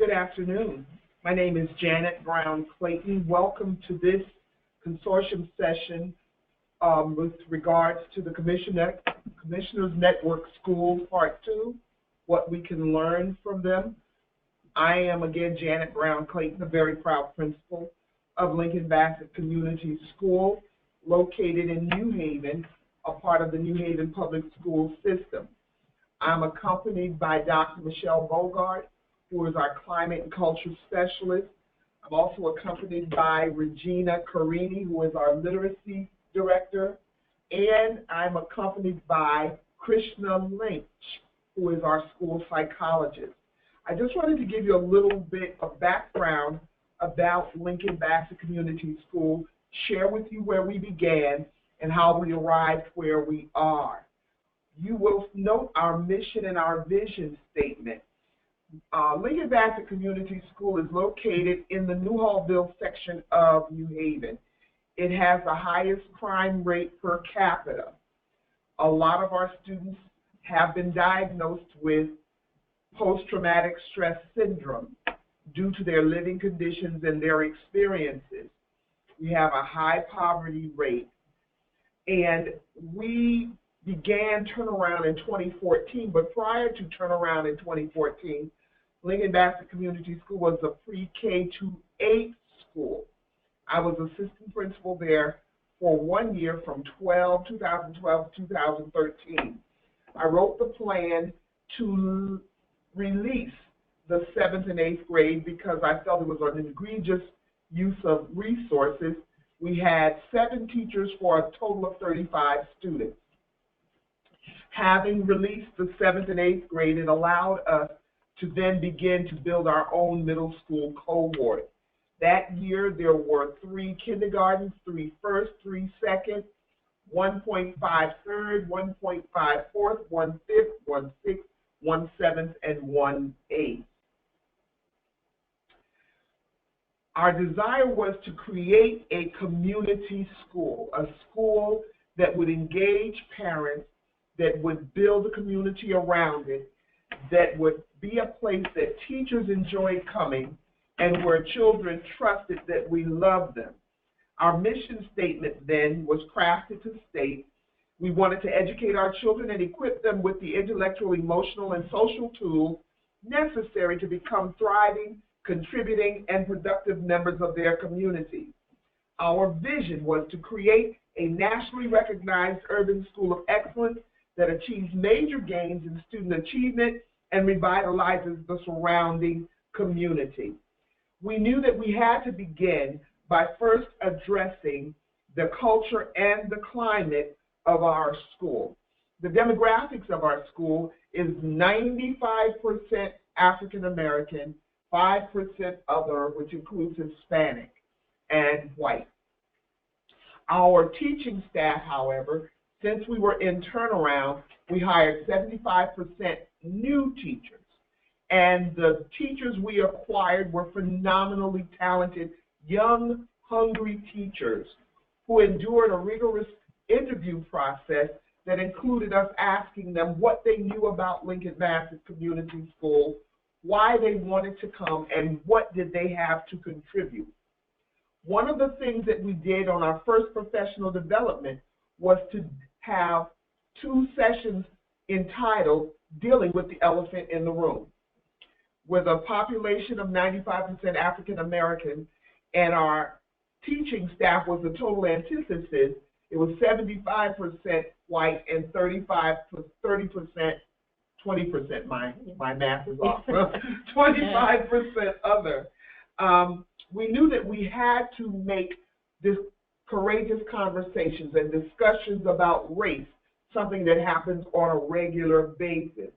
Good afternoon. My name is Janet Brown-Clayton. Welcome to this consortium session with regards to the Commissioner's Network Schools Part 2, what we can learn from them. I am, again, Janet Brown-Clayton, a very proud principal of Lincoln-Bassett Community School, located in New Haven, a part of the New Haven Public School System. I'm accompanied by Dr. Michelle Bogart, who is our Climate and Culture Specialist. I'm also accompanied by Regina Carini, who is our Literacy Director, and I'm accompanied by Krishna Lynch, who is our school psychologist. I just wanted to give you a little bit of background about Lincoln-Bassett Community School, share with you where we began and how we arrived where we are. You will note our mission and our vision statement. Lincoln-Bassett Community School is located in the Newhallville section of New Haven. It has the highest crime rate per capita. A lot of our students have been diagnosed with post-traumatic stress syndrome due to their living conditions and their experiences. We have a high poverty rate, and we began turnaround in 2014, but prior to turnaround in 2014, Lincoln-Bassett Community School was a pre-K to 8 school. I was assistant principal there for 1 year from 2012 to 2013. I wrote the plan to release the 7th and 8th grade because I felt it was an egregious use of resources. We had 7 teachers for a total of 35 students. Having released the 7th and 8th grade, it allowed us to then begin to build our own middle school cohort. That year, there were 3 kindergartens, 3 first, 3 second, 1.5 third, 1.5 fourth, 1 fifth, 1 sixth, 1 seventh, and 1 eighth. Our desire was to create a community school, a school that would engage parents, that would build a community around it, that would be a place that teachers enjoyed coming, and where children trusted that we loved them. Our mission statement then was crafted to state we wanted to educate our children and equip them with the intellectual, emotional, and social tools necessary to become thriving, contributing, and productive members of their community. Our vision was to create a nationally recognized urban school of excellence that achieves major gains in student achievement and revitalizes the surrounding community. We knew that we had to begin by first addressing the culture and the climate of our school. The demographics of our school is 95% African American, 5% other, which includes Hispanic and white. Our teaching staff, however, since we were in turnaround, we hired 75% new teachers. And the teachers we acquired were phenomenally talented, young, hungry teachers who endured a rigorous interview process that included us asking them what they knew about Lincoln-Bassett Community School, why they wanted to come, and what did they have to contribute. One of the things that we did on our first professional development was to have 2 sessions entitled Dealing with the Elephant in the Room. With a population of 95% African American and our teaching staff was the total antithesis, it was 75% white and 30%, 20%, my math is off, 25% other. We knew that we had to make this courageous conversations and discussions about race something that happens on a regular basis.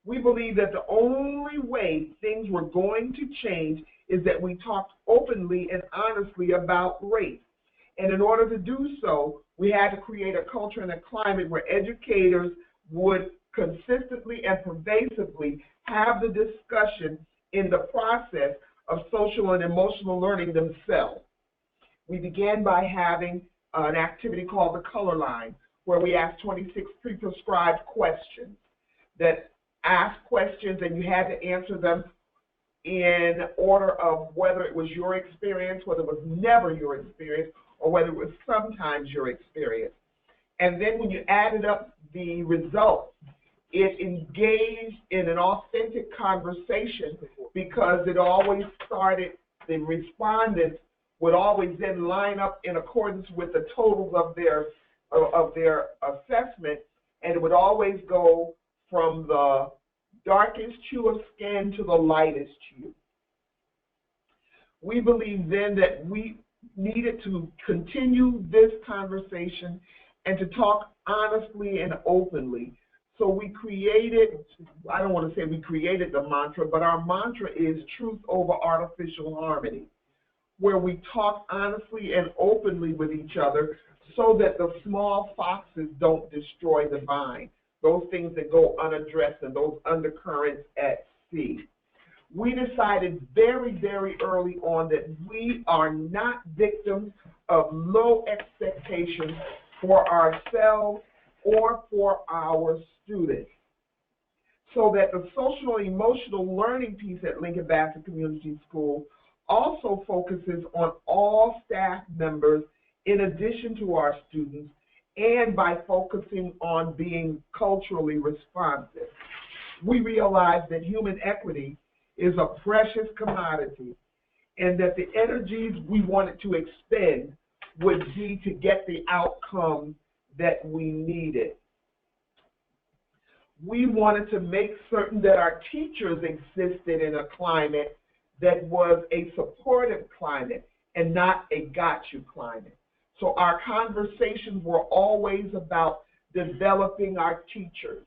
We believe that the only way things were going to change is that we talked openly and honestly about race. And in order to do so, we had to create a culture and a climate where educators would consistently and pervasively have the discussion in the process of social and emotional learning themselves. We began by having an activity called the Color Line, where we asked 26 pre-prescribed questions that asked questions and you had to answer them in order of whether it was your experience, whether it was never your experience, or whether it was sometimes your experience. And then when you added up the results, it engaged in an authentic conversation because it always started, the respondents would always then line up in accordance with the totals of their assessment, and it would always go from the darkest hue of skin to the lightest hue. We believe then that we needed to continue this conversation and to talk honestly and openly. So we created, I don't want to say we created the mantra, but our mantra is truth over artificial harmony, where we talk honestly and openly with each other so that the small foxes don't destroy the vine, those things that go unaddressed and those undercurrents at sea. We decided very, very early on that we are not victims of low expectations for ourselves or for our students. So that the social and emotional learning piece at Lincoln-Bassett Community School also focuses on all staff members in addition to our students, and by focusing on being culturally responsive. We realize that human equity is a precious commodity, and that the energies we wanted to expend would be to get the outcome that we needed. We wanted to make certain that our teachers existed in a climate that was a supportive climate and not a got you climate. So our conversations were always about developing our teachers.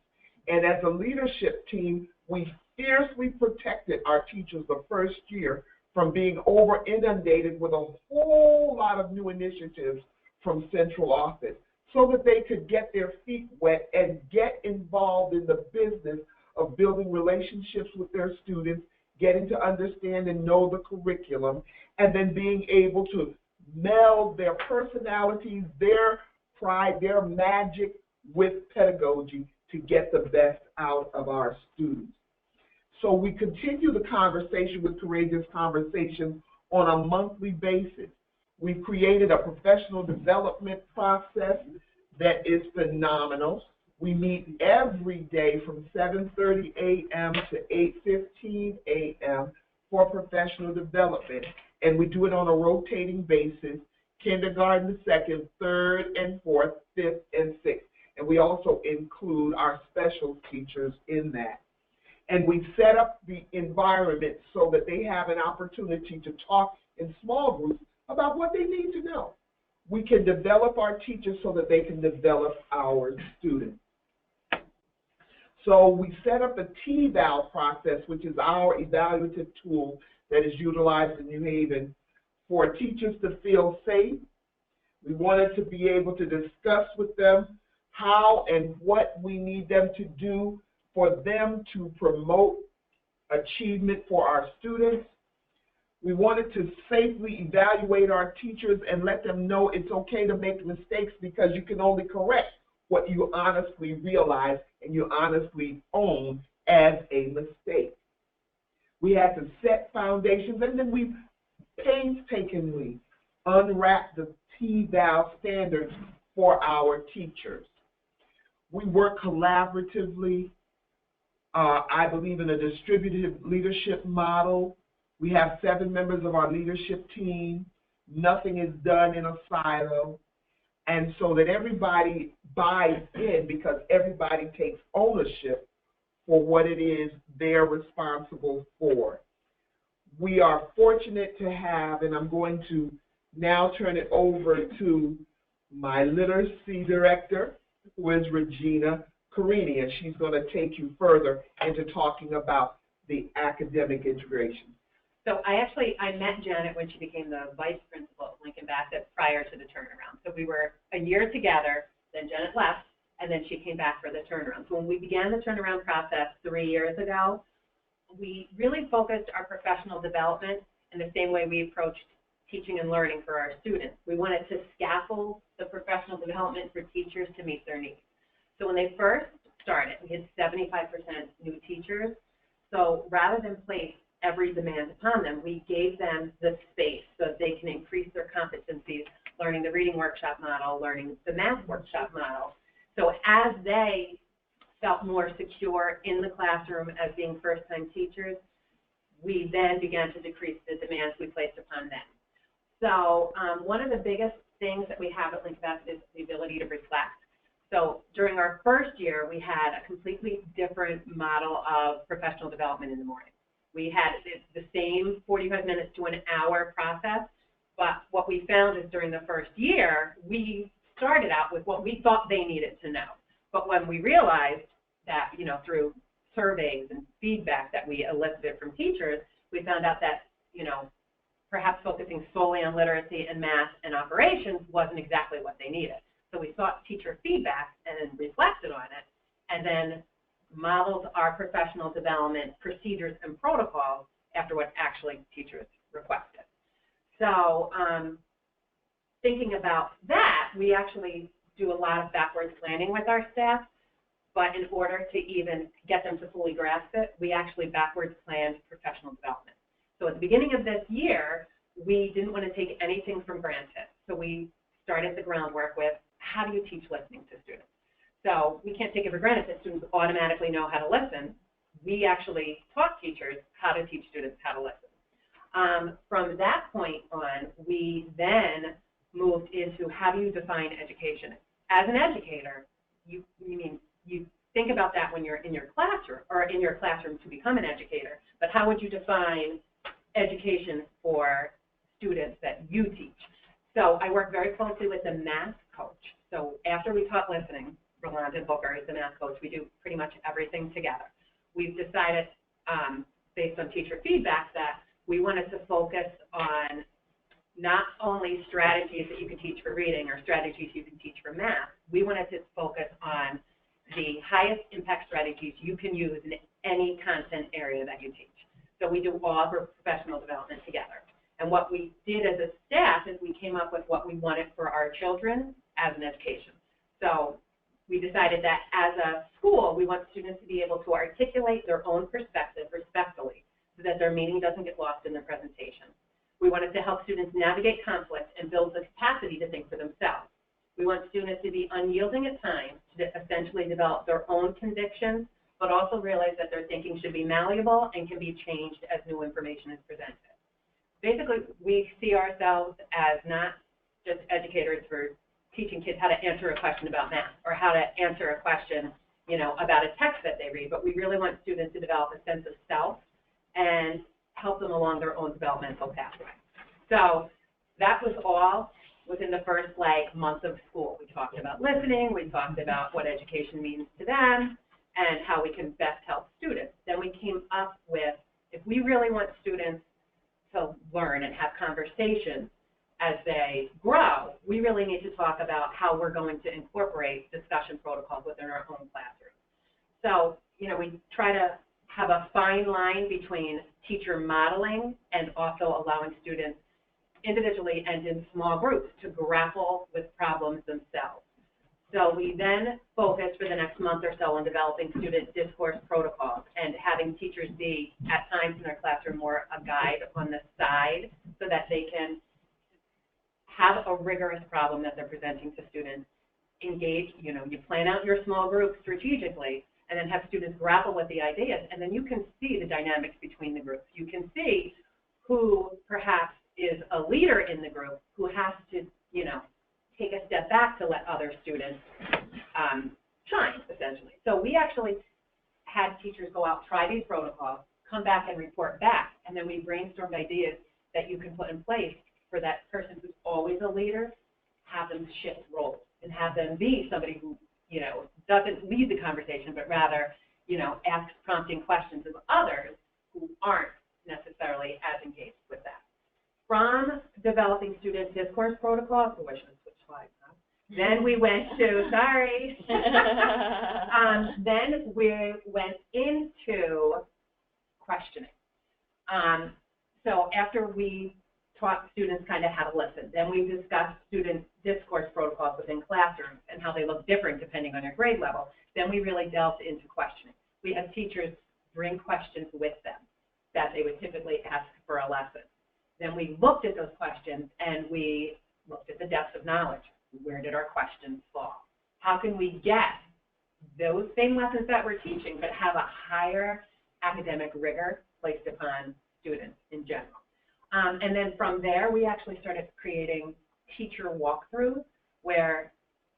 And as a leadership team, we fiercely protected our teachers the first year from being over inundated with a whole lot of new initiatives from central office so that they could get their feet wet and get involved in the business of building relationships with their students, getting to understand and know the curriculum, and then being able to meld their personalities, their pride, their magic with pedagogy to get the best out of our students. So we continue the conversation with Courageous Conversations on a monthly basis. We've created a professional development process that is phenomenal. We meet every day from 7:30 a.m. to 8:15 a.m. for professional development. And we do it on a rotating basis, kindergarten, second, third, and fourth, fifth, and sixth. And we also include our special teachers in that. And we set up the environment so that they have an opportunity to talk in small groups about what they need to know. We can develop our teachers so that they can develop our students. So we set up a T-Val process, which is our evaluative tool that is utilized in New Haven for teachers to feel safe. We wanted to be able to discuss with them how and what we need them to do for them to promote achievement for our students. We wanted to safely evaluate our teachers and let them know it's okay to make mistakes because you can only correct what you honestly realize and you honestly own as a mistake. We had to set foundations, and then we painstakingly unwrapped the T-Val standards for our teachers. We work collaboratively. I believe in a distributed leadership model. We have 7 members of our leadership team. Nothing is done in a silo. And so that everybody buys in because everybody takes ownership for what it is they're responsible for. We are fortunate to have, and I'm going to now turn it over to my literacy director, who is Regina Carini, and she's going to take you further into talking about the academic integration. So I met Janet when she became the vice principal at Lincoln-Bassett prior to the turnaround. So we were a year together, then Janet left, and then she came back for the turnaround. So when we began the turnaround process 3 years ago, we really focused our professional development in the same way we approached teaching and learning for our students. We wanted to scaffold the professional development for teachers to meet their needs. So when they first started, we had 75% new teachers. So rather than place every demand upon them. We gave them the space so that they can increase their competencies, learning the reading workshop model, learning the math workshop model. So as they felt more secure in the classroom as being first-time teachers, we then began to decrease the demands we placed upon them. So one of the biggest things that we have at Lincoln-Bassett is the ability to reflect. So during our first year, we had a completely different model of professional development in the morning. We had the same 45 minutes to an hour process, but what we found is during the first year, we started out with what we thought they needed to know. But when we realized that, you know, through surveys and feedback that we elicited from teachers, we found out that, you know, perhaps focusing solely on literacy and math and operations wasn't exactly what they needed. So we sought teacher feedback and then reflected on it, and then modeled our professional development procedures and protocols after what actually teachers requested. So thinking about that, we actually do a lot of backwards planning with our staff, but in order to even get them to fully grasp it, we actually backwards planned professional development. So at the beginning of this year, we didn't want to take anything for granted. So we started the groundwork with, how do you teach listening to students? So we can't take it for granted that students automatically know how to listen. We actually taught teachers how to teach students how to listen. From that point on, we then moved into, how do you define education? As an educator, you think about that when you're in your classroom, or in your classroom to become an educator, but how would you define education for students that you teach? So I work very closely with the math coach. So after we taught listening, Rolanda Booker is the math coach, we do pretty much everything together. We've decided, based on teacher feedback, that we wanted to focus on not only strategies that you can teach for reading or strategies you can teach for math. We wanted to focus on the highest impact strategies you can use in any content area that you teach. So we do all of our professional development together. And what we did as a staff is we came up with what we wanted for our children as an education. So we decided that as a school, we want students to be able to articulate their own perspective respectfully so that their meaning doesn't get lost in their presentation. We wanted to help students navigate conflict and build the capacity to think for themselves. We want students to be unyielding at times, to essentially develop their own convictions, but also realize that their thinking should be malleable and can be changed as new information is presented. Basically, we see ourselves as not just educators for teaching kids how to answer a question about math or how to answer a question, you know, about a text that they read, but we really want students to develop a sense of self and help them along their own developmental pathway. So that was all within the first month of school. We talked about listening, we talked about what education means to them, and how we can best help students. Then we came up with, if we really want students to learn and have conversations as they grow, we really need to talk about how we're going to incorporate discussion protocols within our own classroom. So, you know, we try to have a fine line between teacher modeling and also allowing students individually and in small groups to grapple with problems themselves. So we then focus for the next month or so on developing student discourse protocols and having teachers be, at times in their classroom, more a guide on the side so that they can have a rigorous problem that they're presenting to students, engage, you know, you plan out your small group strategically and then have students grapple with the ideas, and then you can see the dynamics between the groups. You can see who perhaps is a leader in the group who has to, you know, take a step back to let other students shine, essentially. So we actually had teachers go out, try these protocols, come back and report back, and then we brainstormed ideas that you can put in place for that person who's always a leader, have them shift roles and have them be somebody who, you know, doesn't lead the conversation, but rather, you know, asks prompting questions of others who aren't necessarily as engaged with that. From developing student discourse protocols, oh, I should have switched slides, huh? Then we went to, sorry, then we went into questioning. So after we taught students kind of how to listen, then we discussed student discourse protocols within classrooms and how they look different depending on your grade level. Then we really delved into questioning. We had teachers bring questions with them that they would typically a lesson. Then we looked at those questions and we looked at the depth of knowledge. Where did our questions fall? How can we get those same lessons that we're teaching but have a higher academic rigor placed upon students in general? And then from there, we actually started creating teacher walkthroughs where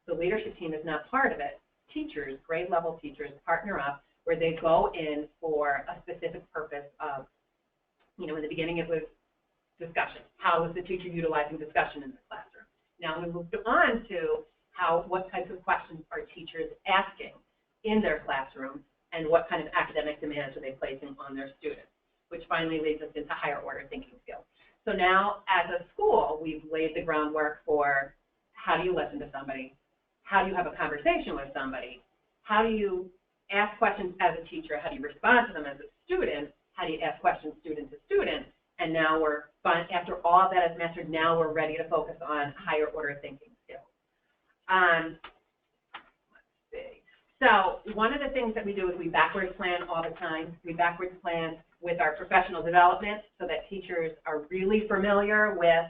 the leadership team is not part of it. Teachers, grade level teachers, partner up where they go in for a specific purpose of, in the beginning it was discussion. How was the teacher utilizing discussion in the classroom? Now we moved on to what types of questions are teachers asking in their classroom and what kind of academic demands are they placing on their students, which finally leads us into higher order thinking skills. So now as a school, we've laid the groundwork for how do you listen to somebody? How do you have a conversation with somebody? How do you ask questions as a teacher? How do you respond to them as a student? How do you ask questions student to student? And now after all of that is mastered, now we're ready to focus on higher order thinking skills. Let's see. So one of the things that we do is we backwards plan all the time. We backwards plan with our professional development so that teachers are really familiar with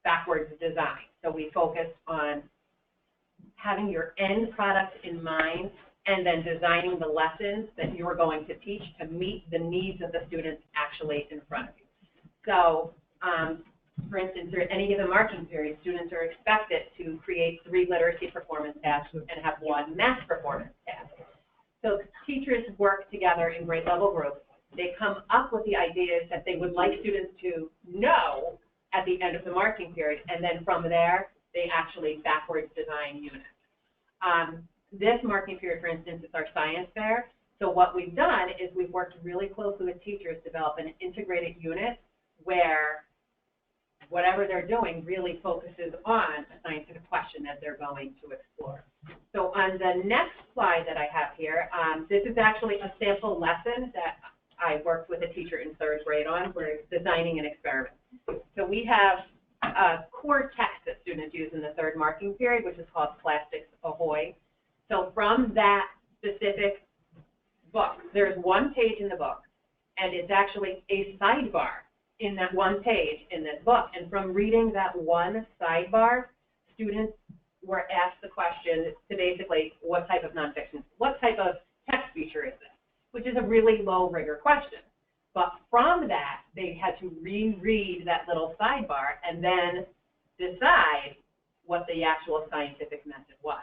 backwards design. So we focus on having your end product in mind and then designing the lessons that you are going to teach to meet the needs of the students actually in front of you. So, for instance, at any given marking period, students are expected to create 3 literacy performance tasks and have 1 math performance task. So teachers work together in grade level groups. They come up with the ideas that they would like students to know at the end of the marking period, and then from there, they actually backwards design units. This marking period, for instance, is our science fair. So what we've done is we've worked really closely with teachers to develop an integrated unit where whatever they're doing really focuses on a scientific question that they're going to explore. So on the next slide that I have here, this is actually a sample lesson that I worked with a teacher in 3rd grade on. We're designing an experiment. So we have a core text that students use in the 3rd marking period, which is called Plastics Ahoy. So from that specific book, there's 1 page in the book, and it's actually a sidebar in that 1 page in this book. And from reading that 1 sidebar, students were asked the question to basically, what type of nonfiction, what type of text feature is this? Which is a really low rigor question. But from that, they had to reread that little sidebar and then decide what the actual scientific method was.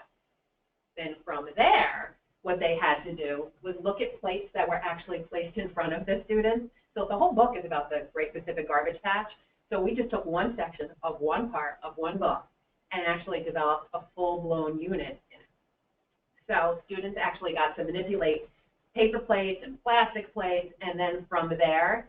Then from there, what they had to do was look at plates that were actually placed in front of the students. So the whole book is about the Great Pacific Garbage Patch. So we just took 1 section of 1 part of 1 book and actually developed a full-blown unit in it. So students actually got to manipulate paper plates and plastic plates, and then from there,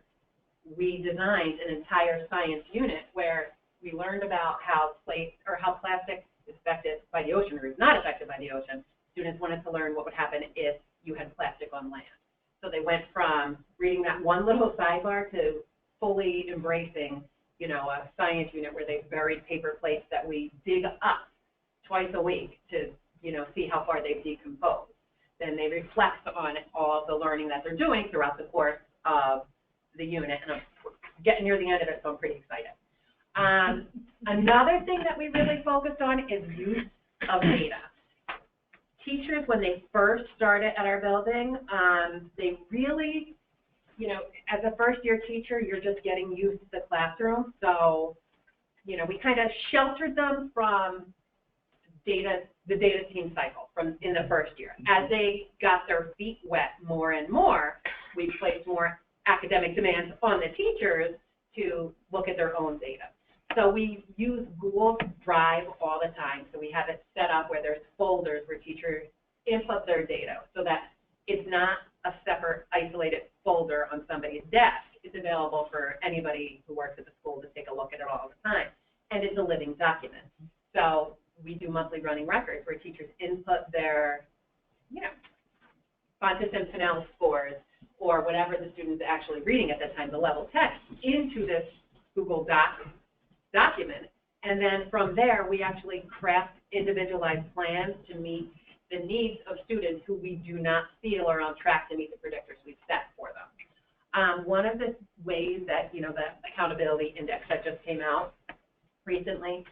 we designed an entire science unit where we learned about how plastic is affected by the ocean or is not affected by the ocean. Students wanted to learn what would happen if you had plastic on land. So they went from reading that 1 little sidebar to fully embracing, a science unit where they buried paper plates that we dig up twice a week to, see how far they've decomposed. Then they reflect on all of the learning that they're doing throughout the course of the unit. And I'm getting near the end of it, so I'm pretty excited. Another thing that we really focused on is use of data. Teachers, when they first started at our building, they really, as a first-year teacher, you're just getting used to the classroom. So, we kind of sheltered them from the data team cycle in the first year. As they got their feet wet more and more, we placed more academic demands on the teachers to look at their own data. So we use Google Drive all the time. So we have it set up where there's folders where teachers input their data so that it's not a separate isolated folder on somebody's desk. It's available for anybody who works at the school to take a look at it all the time. And it's a living document. So we do monthly running records where teachers input their, Fontes and Pinnell scores or whatever the student's actually reading at that time, the level text, into this Google document. And then from there, we actually craft individualized plans to meet the needs of students who we do not feel are on track to meet the predictors we've set for them. One of the ways that, you know, the accountability index that just came out recently,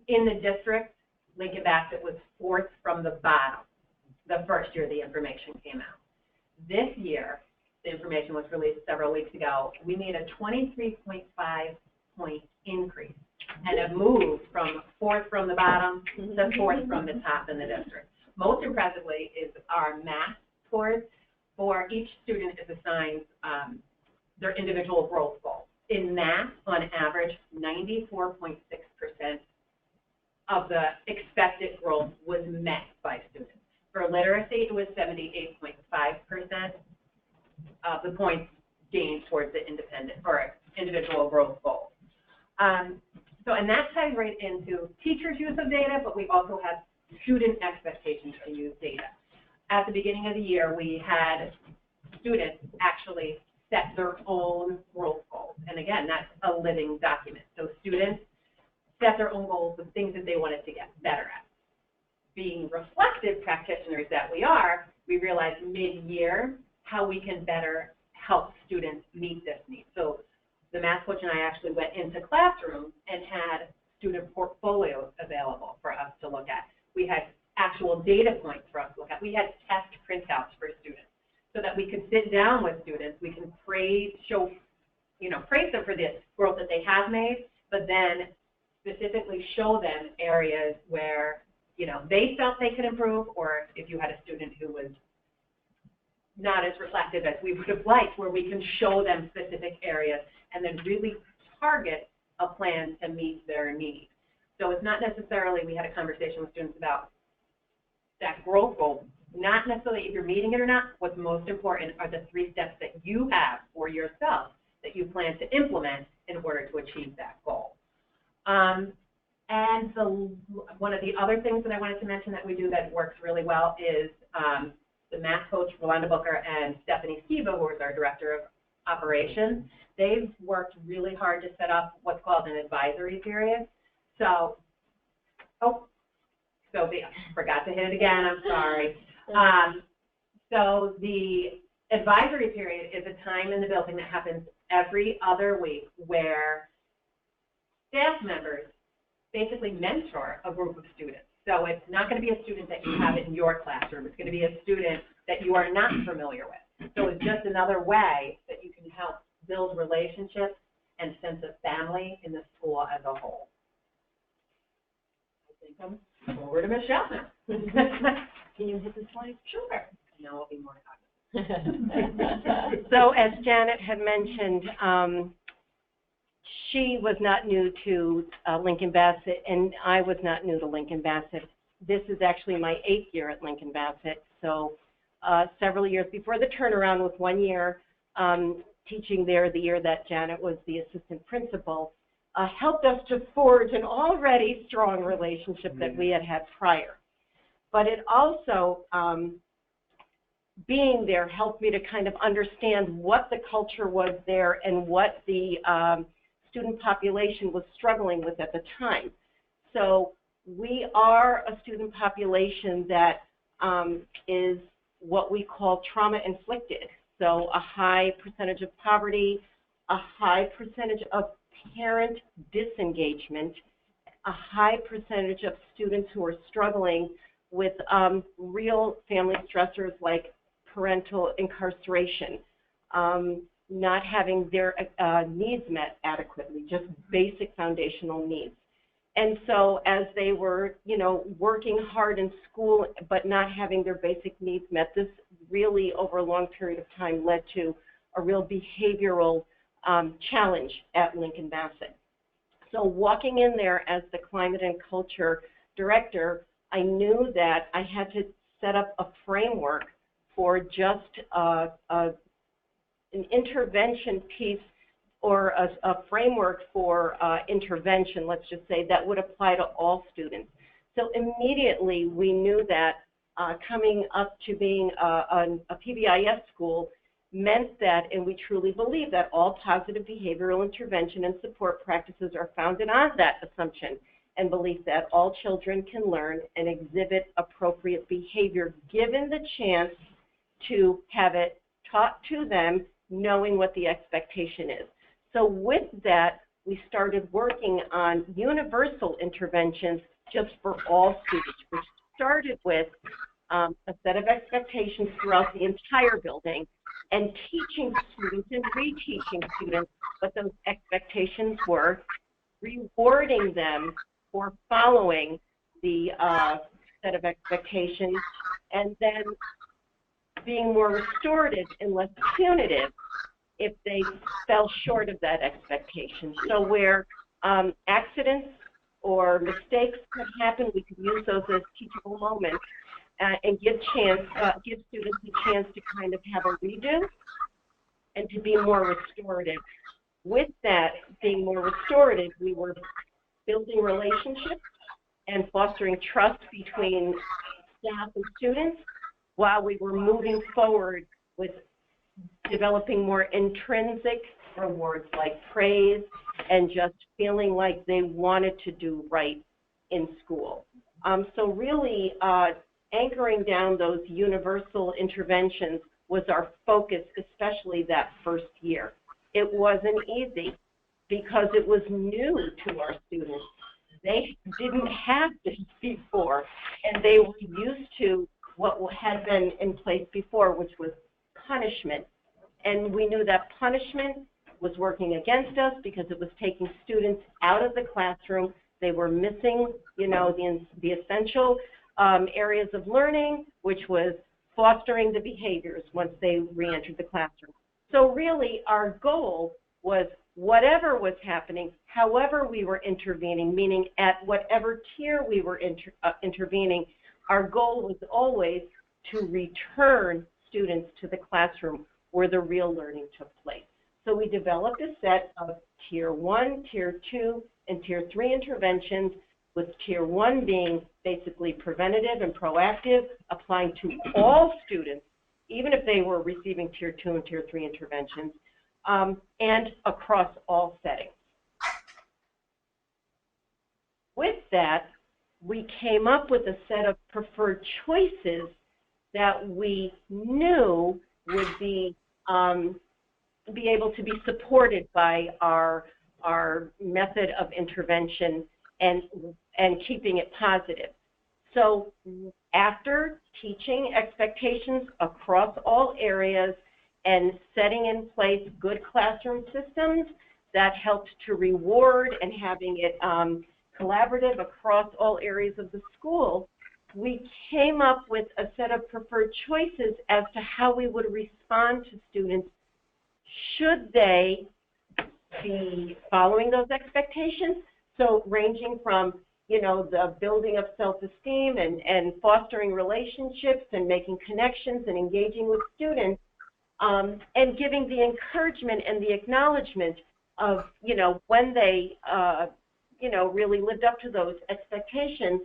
in the district, Lincoln-Bassett was fourth from the bottom the first year the information came out. This year, the information was released several weeks ago, we made a 23.5 point increase and have moved from fourth from the bottom to fourth from the top in the district. Most impressively is our math scores. For each student is assigned their individual growth goal. In math, on average, 94.6% of the expected growth was met by students. For literacy, it was 78.5% of the points gained towards the independent or individual growth goal. And that ties right into teachers' use of data, but we also have student expectations to use data. At the beginning of the year, we had students actually set their own growth goals. And again, that's a living document. So students set their own goals of things that they wanted to get better at. Being reflective practitioners that we are, we realized mid-year how we can better help students meet this need. So the math coach and I actually went into classrooms and had student portfolios available for us to look at. We had actual data points for us to look at. We had test printouts for students so that we could sit down with students. We can praise them for the growth that they have made, but then specifically show them areas where, you know, they felt they could improve, or if you had a student who was not as reflective as we would have liked, where we can show them specific areas and then really target a plan to meet their needs. So it's not necessarily, we had a conversation with students about that growth goal, not necessarily if you're meeting it or not. What's most important are the 3 steps that you have for yourself that you plan to implement in order to achieve that goal. And one of the other things that I wanted to mention that we do that works really well is the math coach, Rolanda Booker, and Stephanie Skiba, who is our director of operations. They've worked really hard to set up what's called an advisory period. So, Sophie, I forgot to hit it again, I'm sorry. So the advisory period is a time in the building that happens every other week where staff members basically mentor a group of students. So it's not going to be a student that you have in your classroom. It's going to be a student that you are not familiar with. So it's just another way that you can help build relationships and sense of family in the school as a whole. I think I'm over to Michelle now. Can you hit the slide? Sure. Now I'll be more cognizant. So as Janet had mentioned, she was not new to Lincoln-Bassett, and I was not new to Lincoln-Bassett. This is actually my 8th year at Lincoln-Bassett, so several years before the turnaround, with 1 year teaching there, the year that Janet was the assistant principal, helped us to forge an already strong relationship that we had had prior. But it also, being there, helped me to kind of understand what the culture was there and what the student population was struggling with at the time. So we are a student population that is what we call trauma inflicted. So a high percentage of poverty, a high percentage of parent disengagement, a high percentage of students who are struggling with real family stressors like parental incarceration, not having their needs met adequately, just basic foundational needs. And so as they were, you know, working hard in school but not having their basic needs met, this really over a long period of time led to a real behavioral challenge at Lincoln-Bassett. So walking in there as the climate and culture director, I knew that I had to set up a framework for just an intervention piece, or a framework for intervention, let's just say, that would apply to all students. So immediately we knew that coming up to being a PBIS school meant that, and we truly believe that all positive behavioral intervention and support practices are founded on that assumption and belief that all children can learn and exhibit appropriate behavior given the chance to have it taught to them, knowing what the expectation is. So with that, we started working on universal interventions just for all students, which started with a set of expectations throughout the entire building and teaching students and reteaching students what those expectations were, rewarding them for following the set of expectations, and then being more restorative and less punitive if they fell short of that expectation. So where accidents or mistakes could happen, we could use those as teachable moments and give students a chance to kind of have a redo and to be more restorative. With that being more restorative, we were building relationships and fostering trust between staff and students while we were moving forward with developing more intrinsic rewards like praise and just feeling like they wanted to do right in school. So really anchoring down those universal interventions was our focus, especially that first year. It wasn't easy because it was new to our students. They didn't have this before, and they were used to what had been in place before, which was punishment. And we knew that punishment was working against us because it was taking students out of the classroom. They were missing, you know, the essential areas of learning, which was fostering the behaviors once they re-entered the classroom. So really our goal was whatever was happening, however we were intervening, meaning at whatever tier we were intervening, our goal was always to return students to the classroom where the real learning took place. So we developed a set of Tier 1, Tier 2, and Tier 3 interventions, with Tier 1 being basically preventative and proactive, applying to all students, even if they were receiving Tier 2 and Tier 3 interventions, and across all settings. With that, we came up with a set of preferred choices that we knew would be able to be supported by our method of intervention and keeping it positive. So after teaching expectations across all areas and setting in place good classroom systems that helped to reward and having it collaborative across all areas of the school, we came up with a set of preferred choices as to how we would respond to students should they be following those expectations. So ranging from, you know, the building of self-esteem and fostering relationships and making connections and engaging with students, and giving the encouragement and the acknowledgement of, you know, when they, you know, really lived up to those expectations,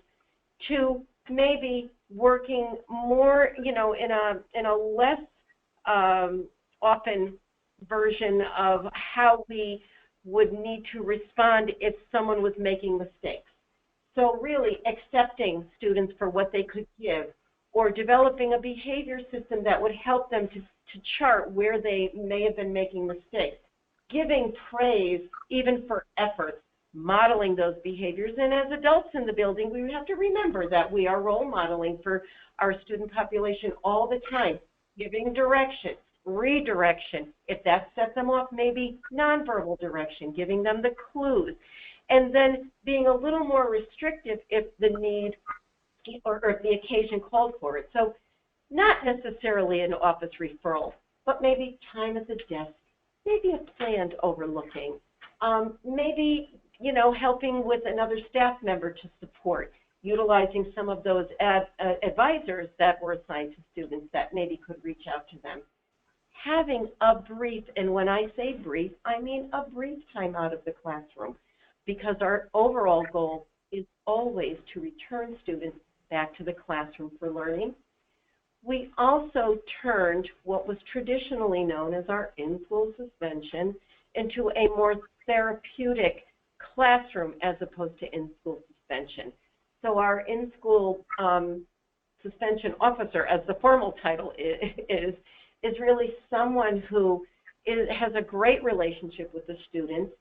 to maybe working more, you know, in a less often version of how we would need to respond if someone was making mistakes. So really accepting students for what they could give, or developing a behavior system that would help them to chart where they may have been making mistakes, giving praise even for efforts, modeling those behaviors. And as adults in the building, we have to remember that we are role modeling for our student population all the time, giving direction, redirection. If that sets them off, maybe nonverbal direction, giving them the clues, and then being a little more restrictive if the need or if the occasion called for it. So not necessarily an office referral, but maybe time at the desk, maybe a planned overlooking, maybe, you know, helping with another staff member to support, utilizing some of those advisors that were assigned to students that maybe could reach out to them. Having a brief, and when I say brief, I mean a brief time out of the classroom, because our overall goal is always to return students back to the classroom for learning. We also turned what was traditionally known as our in-school suspension into a more therapeutic classroom as opposed to in-school suspension. So our in-school suspension officer, as the formal title is, is really someone who has a great relationship with the students,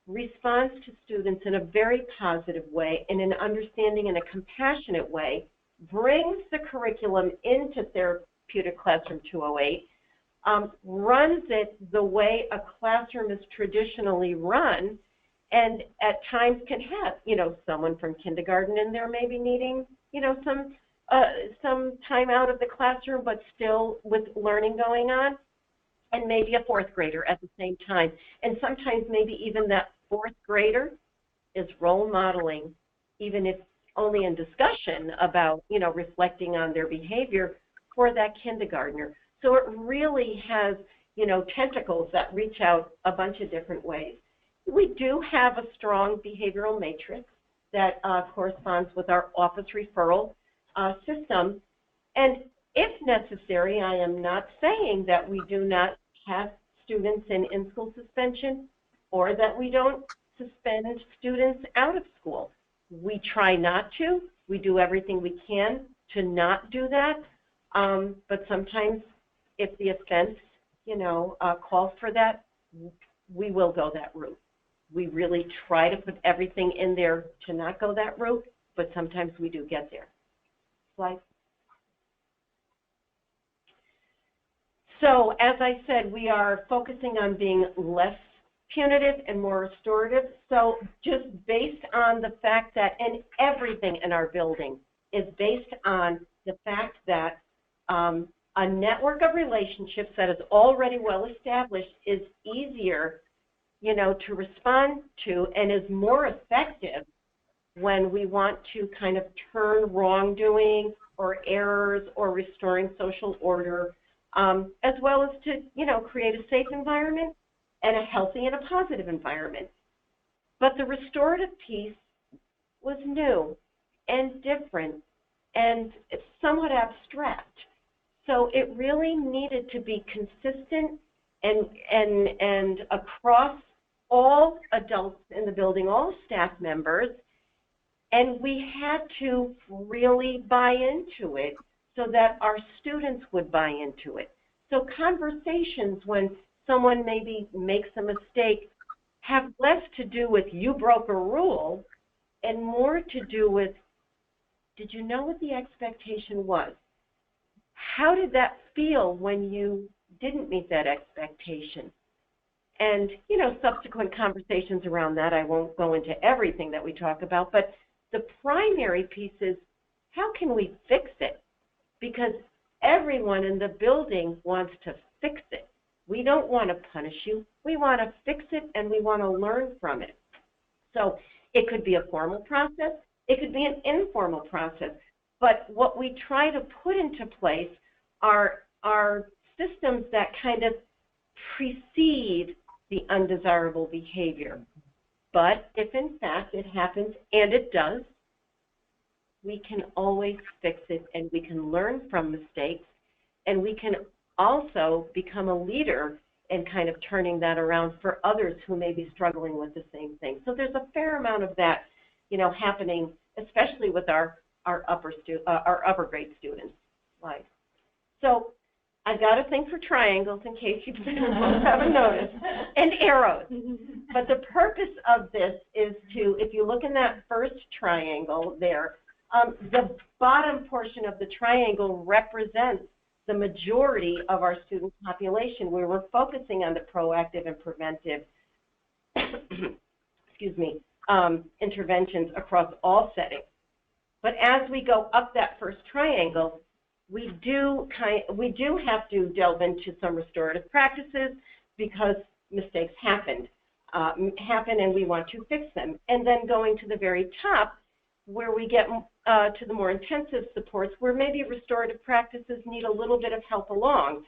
responds to students in a very positive way, in an understanding and a compassionate way, brings the curriculum into Therapeutic Classroom 208, runs it the way a classroom is traditionally run, and at times can have, someone from kindergarten in there maybe needing, some time out of the classroom, but still with learning going on, and maybe a fourth grader at the same time. And sometimes maybe even that fourth grader is role modeling, even if only in discussion about, reflecting on their behavior for that kindergartner. So it really has, tentacles that reach out a bunch of different ways. We do have a strong behavioral matrix that corresponds with our office referral system. And if necessary, I am not saying that we do not have students in in-school suspension or that we don't suspend students out of school. We try not to. We do everything we can to not do that. But sometimes if the offense, calls for that, we will go that route. We really try to put everything in there to not go that route, but sometimes we do get there. Slide. So as I said, we are focusing on being less punitive and more restorative. So just based on the fact that, and everything in our building is based on the fact that a network of relationships that is already well established is easier, to respond to and is more effective when we want to kind of turn wrongdoing or errors or restoring social order, as well as to, create a safe environment and a healthy and a positive environment. But the restorative piece was new and different and somewhat abstract. So it really needed to be consistent and across all adults in the building, all staff members, and we had to really buy into it so that our students would buy into it. So conversations when someone maybe makes a mistake have less to do with you broke a rule and more to do with, did you know what the expectation was? How did that feel when you didn't meet that expectation? And, subsequent conversations around that, I won't go into everything that we talk about, but the primary piece is, how can we fix it? Because everyone in the building wants to fix it. We don't want to punish you. We want to fix it, and we want to learn from it. So it could be a formal process. It could be an informal process. But what we try to put into place are systems that kind of precede the undesirable behavior. But if in fact it happens, and it does, we can always fix it, and we can learn from mistakes, and we can also become a leader in kind of turning that around for others who may be struggling with the same thing. So there's a fair amount of that, happening, especially with our upper grade students. Right. So I've got a thing for triangles in case you haven't noticed, and arrows. But the purpose of this is to, if you look in that first triangle there, the bottom portion of the triangle represents the majority of our student population, where we're focusing on the proactive and preventive interventions across all settings. But as we go up that first triangle, we do have to delve into some restorative practices because mistakes happen and we want to fix them. And then going to the very top, where we get to the more intensive supports, where maybe restorative practices need a little bit of help along.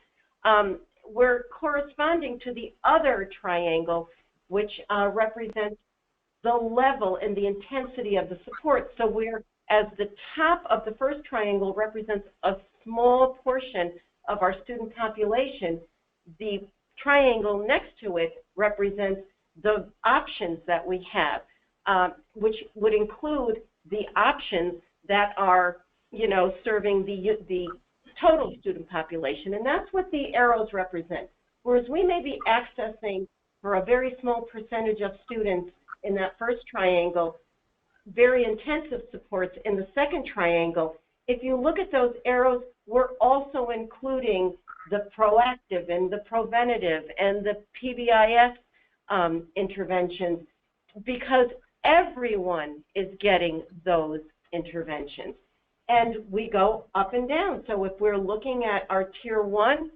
We're corresponding to the other triangle, which represents the level and the intensity of the support. So as the top of the first triangle represents a small portion of our student population, the triangle next to it represents the options that we have, which would include the options that are, serving the total student population, and that's what the arrows represent. Whereas we may be accessing, for a very small percentage of students in that first triangle, very intensive supports in the second triangle. If you look at those arrows, we're also including the proactive and the preventative and the PBIS interventions, because everyone is getting those interventions. And we go up and down. So if we're looking at our Tier 1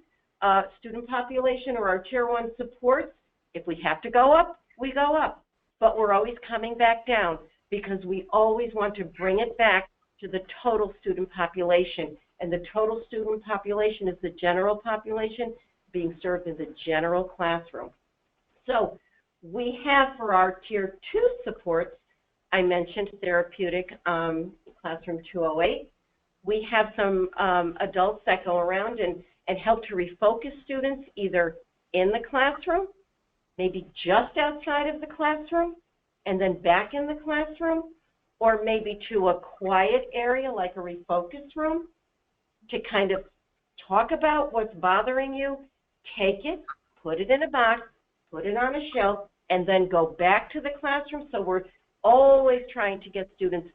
student population or our Tier 1 supports, if we have to go up, we go up. But we're always coming back down, because we always want to bring it back to the total student population. And the total student population is the general population being served in the general classroom. So we have, for our Tier 2 supports, I mentioned therapeutic classroom 208. We have some adults that go around and help to refocus students either in the classroom, maybe just outside of the classroom, and then back in the classroom, or maybe to a quiet area like a refocus room to kind of talk about what's bothering you, take it, put it in a box, put it on a shelf, and then go back to the classroom. So we're always trying to get students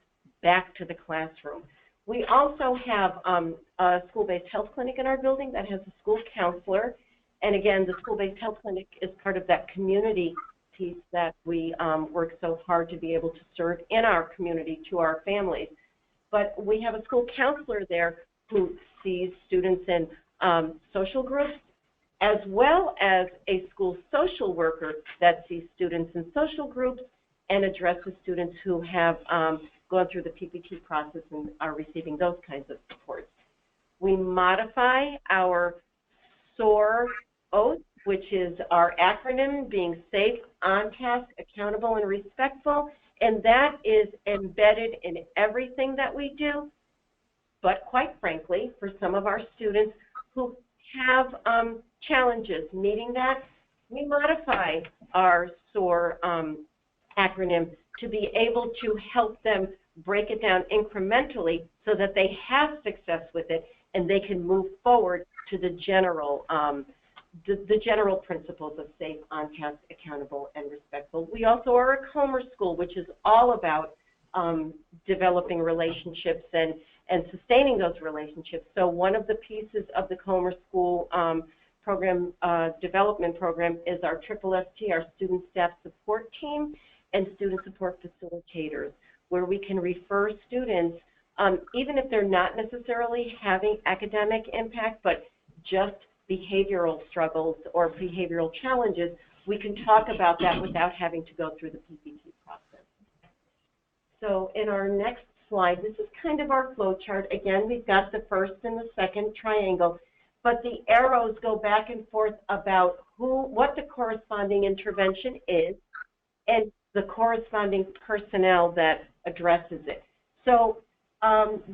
back to the classroom. We also have a school-based health clinic in our building that has a school counselor. And again, the school-based health clinic is part of that community piece that we work so hard to be able to serve in our community to our families. But we have a school counselor there who sees students in social groups, as well as a school social worker that sees students in social groups and addresses students who have gone through the PPT process and are receiving those kinds of supports. We modify our SOAR oath, which is our acronym, being safe, on task, accountable, and respectful, and that is embedded in everything that we do. But quite frankly, for some of our students who have challenges meeting that, we modify our SOAR acronym to be able to help them break it down incrementally so that they have success with it and they can move forward to the general principles of safe, on task, accountable, and respectful. We also are a Comer school, which is all about developing relationships and sustaining those relationships. So one of the pieces of the Comer School program development program is our SSST, our Student Staff Support Team, and Student Support Facilitators, where we can refer students, even if they're not necessarily having academic impact, but just behavioral struggles or behavioral challenges, we can talk about that without having to go through the PPT process. So in our next slide, this is kind of our flow chart. Again, we've got the first and the second triangle, but the arrows go back and forth about what the corresponding intervention is and the corresponding personnel that addresses it. So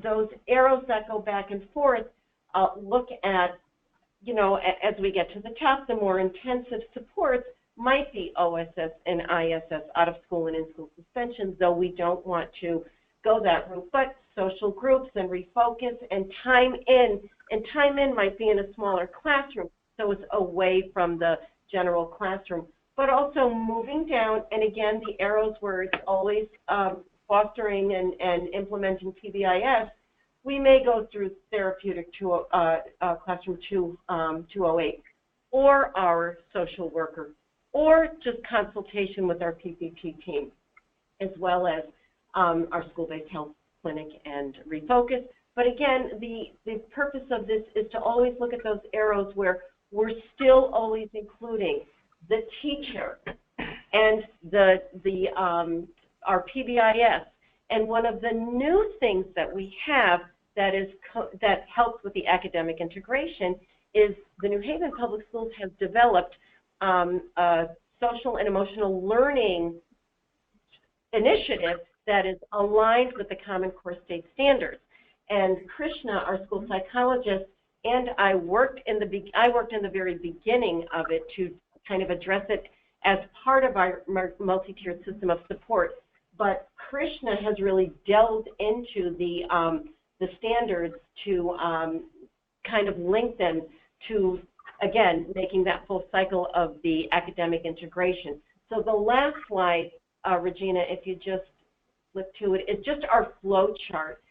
those arrows that go back and forth look at, you know, as we get to the top, the more intensive supports might be OSS and ISS, out of school and in-school suspensions, though we don't want to go that route, but social groups and refocus and time in might be in a smaller classroom, so it's away from the general classroom, but also moving down, and again, the arrows where it's always fostering and implementing PBIS, we may go through therapeutic classroom 208, or our social worker, or just consultation with our PPT team, as well as our school-based health clinic and refocus. But again, the purpose of this is to always look at those arrows where we're still always including the teacher and our PBIS. And one of the new things that we have that helps with the academic integration is the New Haven Public Schools has developed a social and emotional learning initiative that is aligned with the Common Core State Standards. And Krishna, our school psychologist, and I worked in the very beginning of it to kind of address it as part of our multi-tiered system of support. But Krishna has really delved into the standards to kind of link them to, again, making that full cycle of the academic integration. So the last slide, Regina, if you just flip to it, is just our flow chart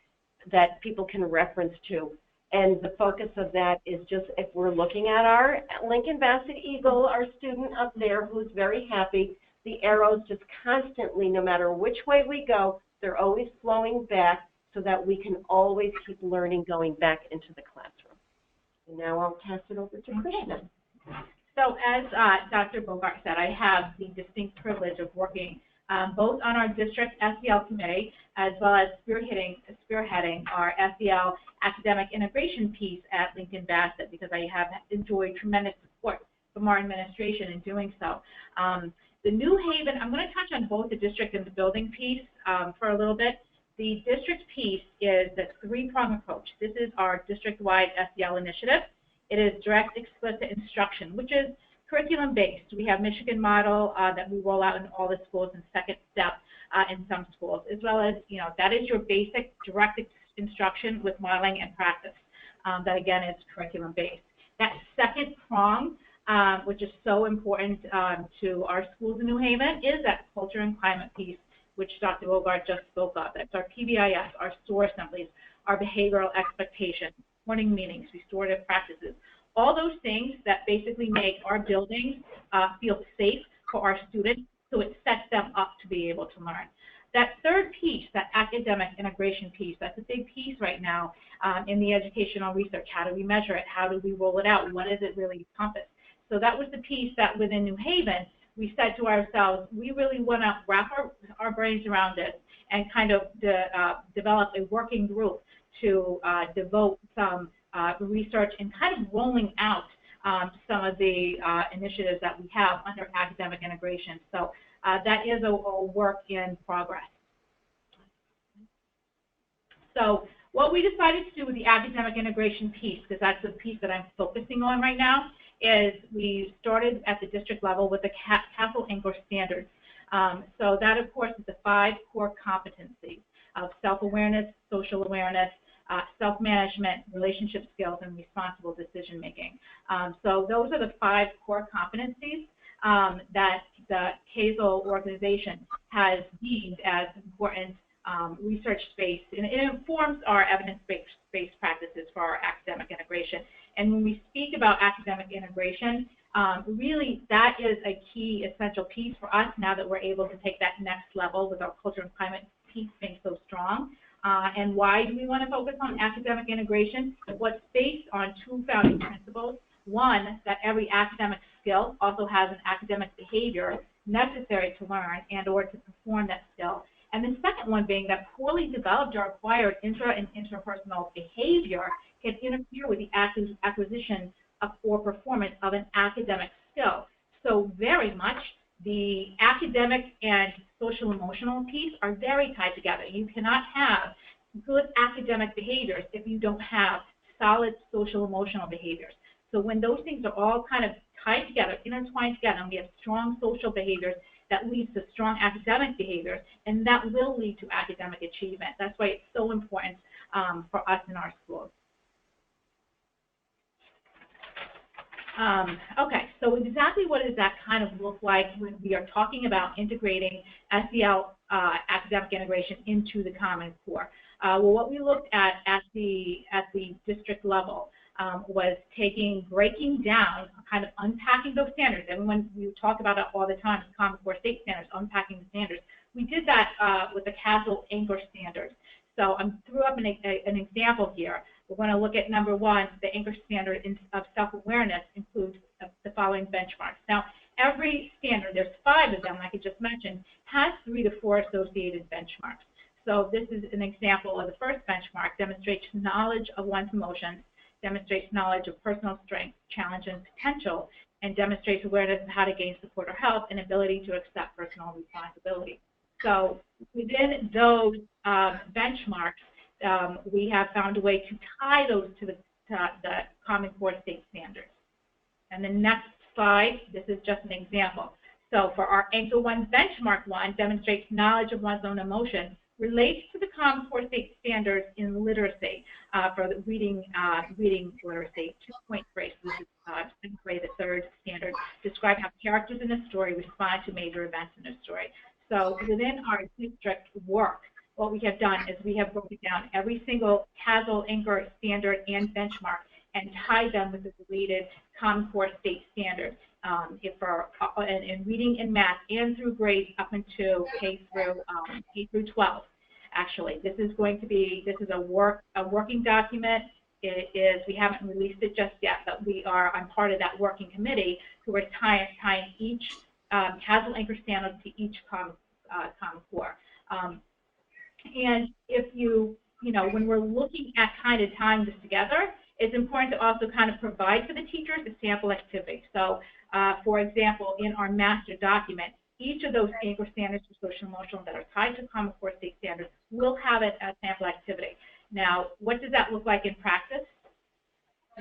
that people can reference to. And the focus of that is just if we're looking at our Lincoln-Bassett Eagle, our student up there who's very happy, the arrows just constantly, no matter which way we go, they're always flowing back so that we can always keep learning going back into the classroom. And now I'll pass it over to Krishna. So as Dr. Bogart said, I have the distinct privilege of working both on our district SEL committee as well as spearheading our SEL academic integration piece at Lincoln-Bassett, because I have enjoyed tremendous support from our administration in doing so. The New Haven, I'm going to touch on both the district and the building piece for a little bit. The district piece is the three-prong approach. This is our district-wide SEL initiative. It is direct, explicit instruction, which is curriculum-based. We have Michigan model that we roll out in all the schools and second step in some schools, as well as, that is your basic direct instruction with modeling and practice. That, again, is curriculum-based. That second prong, which is so important to our schools in New Haven, is that culture and climate piece, which Dr. Bogart just spoke of. That's our PBIS, our SOAR assemblies, our behavioral expectations, morning meetings, restorative practices, all those things that basically make our buildings feel safe for our students, so it sets them up to be able to learn. That third piece, that academic integration piece, that's a big piece right now in the educational research. How do we measure it? How do we roll it out? What does it really encompass? So that was the piece that within New Haven, we said to ourselves, we really want to wrap our brains around it and kind of develop a working group to devote some research and kind of rolling out some of the initiatives that we have under academic integration. So that is a work in progress. So what we decided to do with the academic integration piece, because that's the piece that I'm focusing on right now, is we started at the district level with the CASEL English standards. So that, of course, is the 5 core competencies of self-awareness, social awareness, self-management, relationship skills, and responsible decision-making. So those are the 5 core competencies that the CASEL organization has deemed as important research-based, and it informs our evidence-based practices for our academic integration. And when we speak about academic integration, really that is a key essential piece for us now that we're able to take that next level with our culture and climate piece being so strong. And why do we want to focus on academic integration? What's based on 2 founding principles. One, that every academic skill also has an academic behavior necessary to learn and or to perform that skill. And the second one being that poorly developed or acquired intra and interpersonal behavior can interfere with the acquisition of or performance of an academic skill. So very much the academic and social emotional piece are very tied together. You cannot have good academic behaviors if you don't have solid social emotional behaviors. So when those things are all kind of tied together, intertwined together, and we have strong social behaviors, that leads to strong academic behaviors, and that will lead to academic achievement. That's why it's so important for us in our schools. Okay, so exactly what does that kind of look like when we are talking about integrating SEL academic integration into the Common Core? Well, what we looked at the district level was breaking down, kind of unpacking those standards. Everyone, we talk about it all the time, Common Core state standards, unpacking the standards. We did that with the CASEL English standards. So I threw up an example here. We're going to look at number 1, the English standard of self-awareness includes the following benchmarks. Now, every standard, there's 5 of them, like I just mentioned, has 3 to 4 associated benchmarks. So this is an example of the first benchmark, demonstrates knowledge of one's emotions, demonstrates knowledge of personal strength, challenge, and potential, and demonstrates awareness of how to gain support or help and ability to accept personal responsibility. So within those benchmarks, we have found a way to tie those to the Common Core state standards. And the next slide, this is just an example. So for our Anchor 1 benchmark 1, demonstrates knowledge of one's own emotions. relates to the Common Core State Standards in literacy for the reading literacy, 2.3. So this is second grade, the third standard. Describe how characters in a story respond to major events in a story. So within our district work, what we have done is we have broken down every single CASEL, anchor, standard, and benchmark and tied them with the related Common Core State Standard in reading and math and through grades up into K through 12. Actually, this is a working document. It is, we haven't released it just yet, but I'm part of that working committee who are tying each CASEL anchor standard to each Common Core. And if when we're looking at kind of tying this together, it's important to also kind of provide for the teachers a sample activity. So, for example, in our master document, each of those anchor standards for social emotional that are tied to Common Core State Standards will have it as sample activity. Now, what does that look like in practice?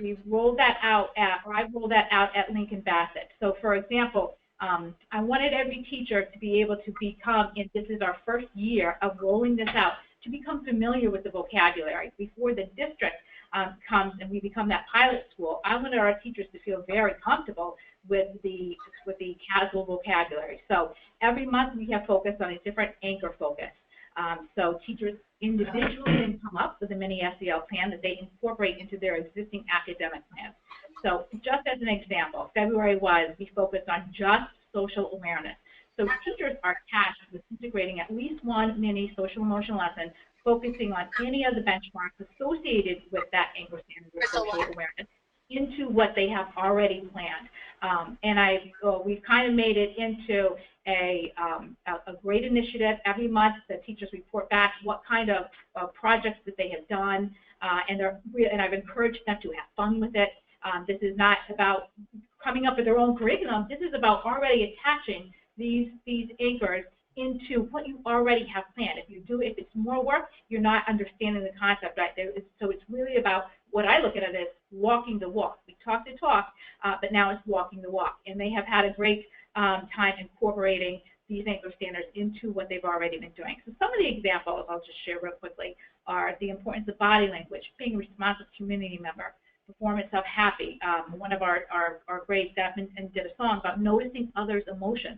We've rolled that out I've rolled that out at Lincoln-Bassett. So, for example, I wanted every teacher to be able to become, and this is our first year of rolling this out, to become familiar with the vocabulary. Before the district comes and we become that pilot school, I wanted our teachers to feel very comfortable with the CASEL vocabulary. So every month we have focused on a different anchor focus. So teachers individually can come up with a mini SEL plan that they incorporate into their existing academic plans. So just as an example, February we focused on just social awareness. So teachers are tasked with integrating at least one mini social emotional lesson, focusing on any of the benchmarks associated with that anchor standard of social awareness into what they have already planned. And we've kind of made it into a great initiative. Every month the teachers report back what kind of projects that they have done, and I've encouraged them to have fun with it. This is not about coming up with their own curriculum. This is about already attaching these anchors into what you already have planned. If it's more work, you're not understanding the concept right there. So it's really about what I look at it as walking the walk. We talk the talk, but now it's walking the walk. And they have had a great time incorporating these anchor standards into what they've already been doing. So some of the examples I'll just share real quickly are the importance of body language, being a responsive community member, performance of happy. One of our grades staff and did a song about noticing others' emotions.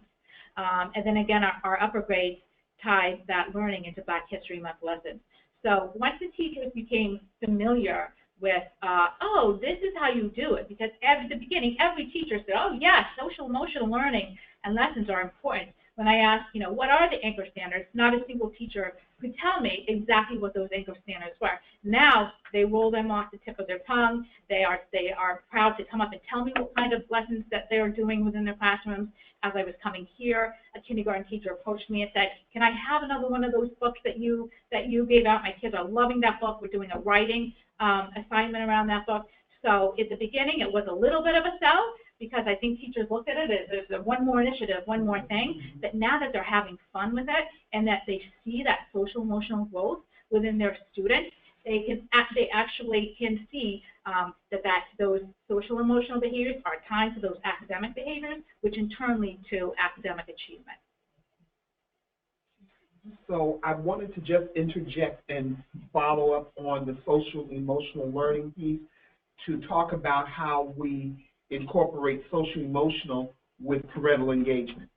And then again, our upper grades tied that learning into Black History Month lessons. So once the teachers became familiar with, oh, this is how you do it, because at the beginning, every teacher said, oh, yes, social emotional learning and lessons are important. When I asked, what are the anchor standards, not a single teacher could tell me exactly what those anchor standards were. Now they roll them off the tip of their tongue. They are proud to come up and tell me what kind of lessons that they are doing within their classrooms. As I was coming here, a kindergarten teacher approached me and said, can I have another one of those books that you gave out? My kids are loving that book. We're doing a writing assignment around that book. So at the beginning, it was a little bit of a sell, because I think teachers looked at it as there's one more initiative, one more thing. But now that they're having fun with it and that they see that social emotional growth within their students, they actually can see that those social emotional behaviors are tied to those academic behaviors, which in turn lead to academic achievement. So I wanted to just interject and follow up on the social emotional learning piece to talk about how we incorporate social emotional with parental engagement.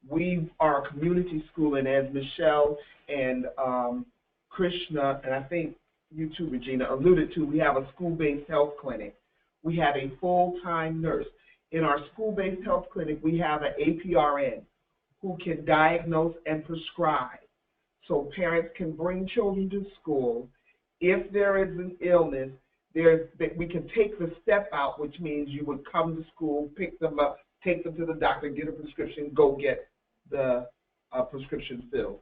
We are a community school, and as Michelle and Krishna, and I think you too, Regina, alluded to, we have a school-based health clinic. We have a full-time nurse. In our school-based health clinic, we have an APRN who can diagnose and prescribe. So parents can bring children to school. If there is an illness, we can take the step out, which means you would come to school, pick them up, take them to the doctor, get a prescription, go get the prescription filled.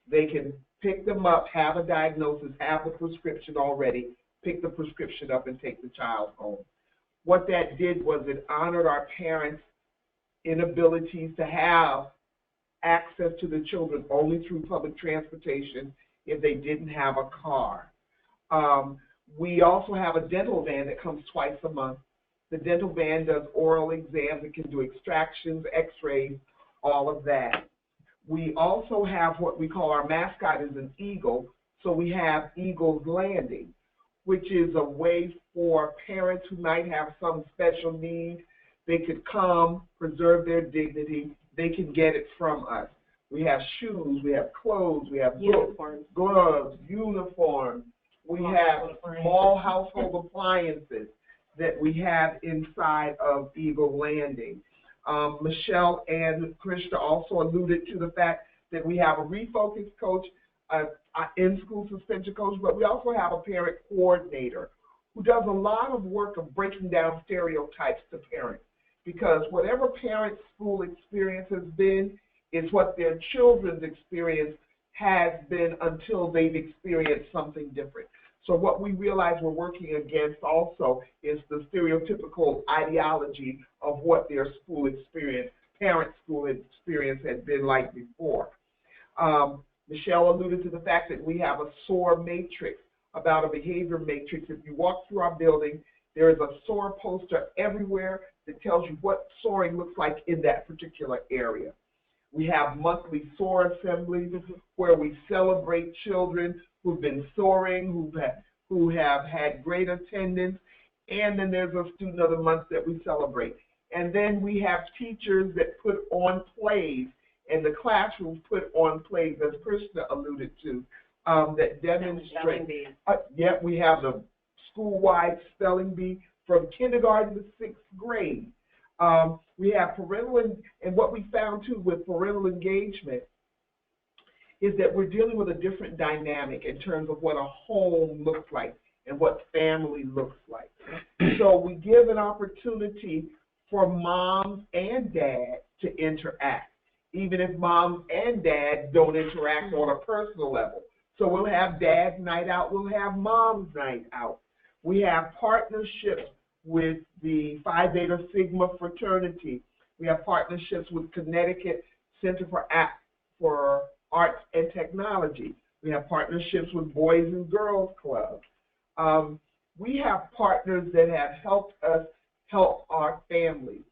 They can pick them up, have a diagnosis, have the prescription already, pick the prescription up and take the child home. What that did was it honored our parents' inabilities to have access to the children only through public transportation if they didn't have a car. We also have a dental van that comes twice a month. The dental van does oral exams. It can do extractions, x-rays, all of that. We also have what we call, our mascot is an eagle, so we have Eagles Landing, which is a way for parents who might have some special need. They could come, preserve their dignity, they can get it from us. We have shoes, we have clothes, we have books, gloves, uniforms. We have small household appliances that we have inside of Eagle Landing. Michelle and Krista also alluded to the fact that we have a refocus coach, in-school suspension coach, but we also have a parent coordinator who does a lot of work of breaking down stereotypes to parents, because whatever parents' school experience has been is what their children's experience has been until they've experienced something different. So what we realize we're working against also is the stereotypical ideology of what their school experience, parent school experience had been like before. Michelle alluded to the fact that we have a SOAR matrix, about a behavior matrix. If you walk through our building, there is a SOAR poster everywhere that tells you what soaring looks like in that particular area. We have monthly SOAR assemblies where we celebrate children who've been soaring, who have had great attendance, and then there's a student of the month that we celebrate. And then we have teachers that put on plays, and the classrooms put on plays, as Krista alluded to, that demonstrate. We have the school-wide spelling bee from kindergarten to 6th grade. We have parental, and what we found too with parental engagement is that we're dealing with a different dynamic in terms of what a home looks like and what family looks like. So we give an opportunity for moms and dads to interact, even if moms and dads don't interact on a personal level. So we'll have dad's night out, we'll have mom's night out. We have partnerships with the Phi Beta Sigma fraternity. We have partnerships with Connecticut Center for Arts and Technology. We have partnerships with Boys and Girls Club. We have partners that have helped us help our families.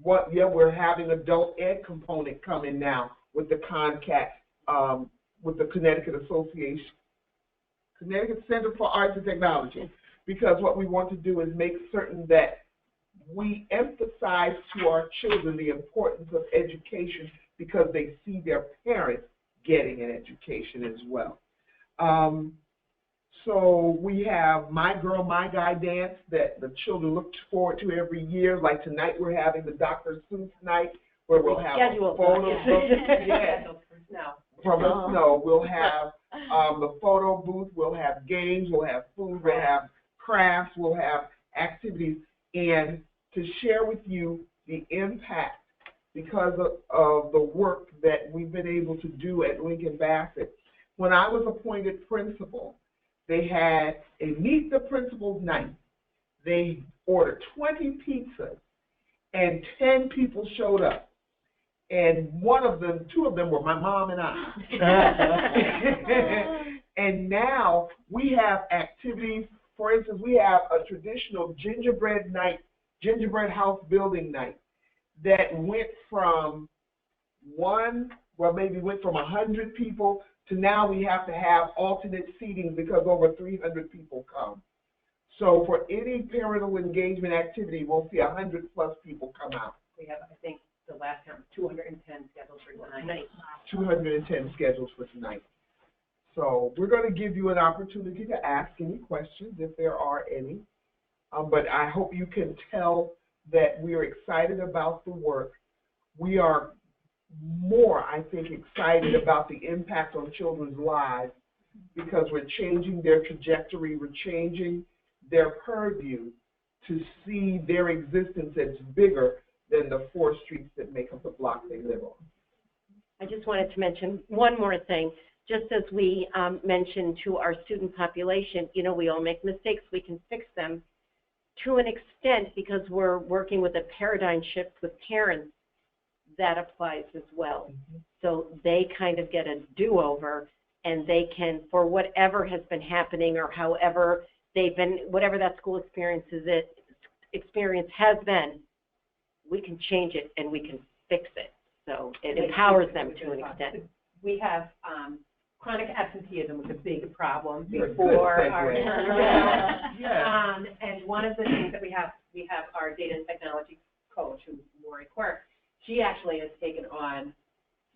We're having adult ed component coming now with the CONCAT, with the Connecticut Center for Arts and Technology, because what we want to do is make certain that we emphasize to our children the importance of education, because they see their parents getting an education as well. So we have My Girl, My Guy dance that the children look forward to every year. Like tonight we're having the Dr. Seuss night, where we'll have a photo booth. From the snow. We'll have the photo booth, we'll have games, we'll have food, we'll have crafts, we'll have activities, and to share with you the impact because of the work that we've been able to do at Lincoln-Bassett. When I was appointed principal, they had a Meet the Principal's night. They ordered 20 pizzas, and 10 people showed up. And two of them were my mom and I. And now we have activities. For instance, we have a traditional gingerbread night, gingerbread house building night that went from 100 people to now we have to have alternate seating because over 300 people come. So for any parental engagement activity, we'll see 100+ people come out. We have, I think, the last count, 210 scheduled for tonight. 210 schedules for tonight. So we're going to give you an opportunity to ask any questions if there are any. But I hope you can tell that we are excited about the work. We are more, I think, excited about the impact on children's lives because we're changing their trajectory, we're changing their purview to see their existence as bigger than the 4 streets that make up the block they live on. I just wanted to mention one more thing. Just as we mentioned to our student population, you know, we all make mistakes, we can fix them to an extent because we're working with a paradigm shift with parents. That applies as well. Mm-hmm. So they kind of get a do-over and they can, for whatever has been happening or however they've been, whatever that school experience has been, we can change it and we can fix it. So it empowers them to an extent. We have, chronic absenteeism was a big problem You're a before good our segue. turnaround. Yeah. And one of the things that we have our data and technology coach, who's Lori Quirk. She actually has taken on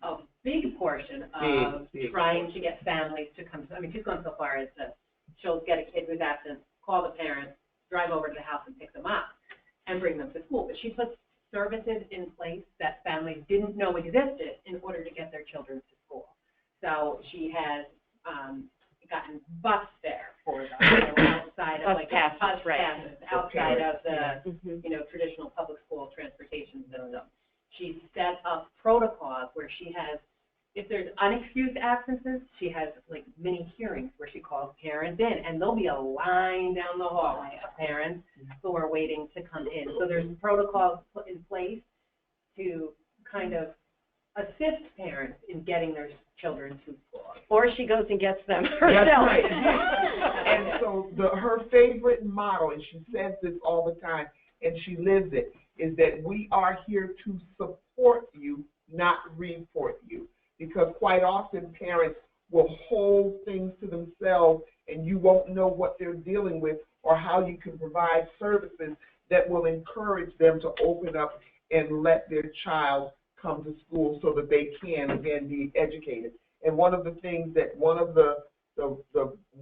a big portion of trying to get families to come. I mean, she's gone so far as she'll get a kid who's absent, call the parents, drive over to the house and pick them up and bring them to school. But she puts services in place that families didn't know existed in order to get their children to school. So she has gotten bus fare for them, outside of like passes, bus right. passes, outside of the Mm-hmm. traditional public school transportation system. She's set up protocols where she has, if there's unexcused absences, she has like mini hearings where she calls parents in, and there'll be a line down the hallway of parents who are waiting to come in. So there's protocols put in place to kind of assist parents in getting their children to school. Or she goes and gets them That's herself. right. And so her favorite motto, and she says this all the time, and she lives it, is that we are here to support you, not report you. Because quite often parents will hold things to themselves and you won't know what they're dealing with or how you can provide services that will encourage them to open up and let their child come to school so that they can, again, be educated. And one of the things that, one of the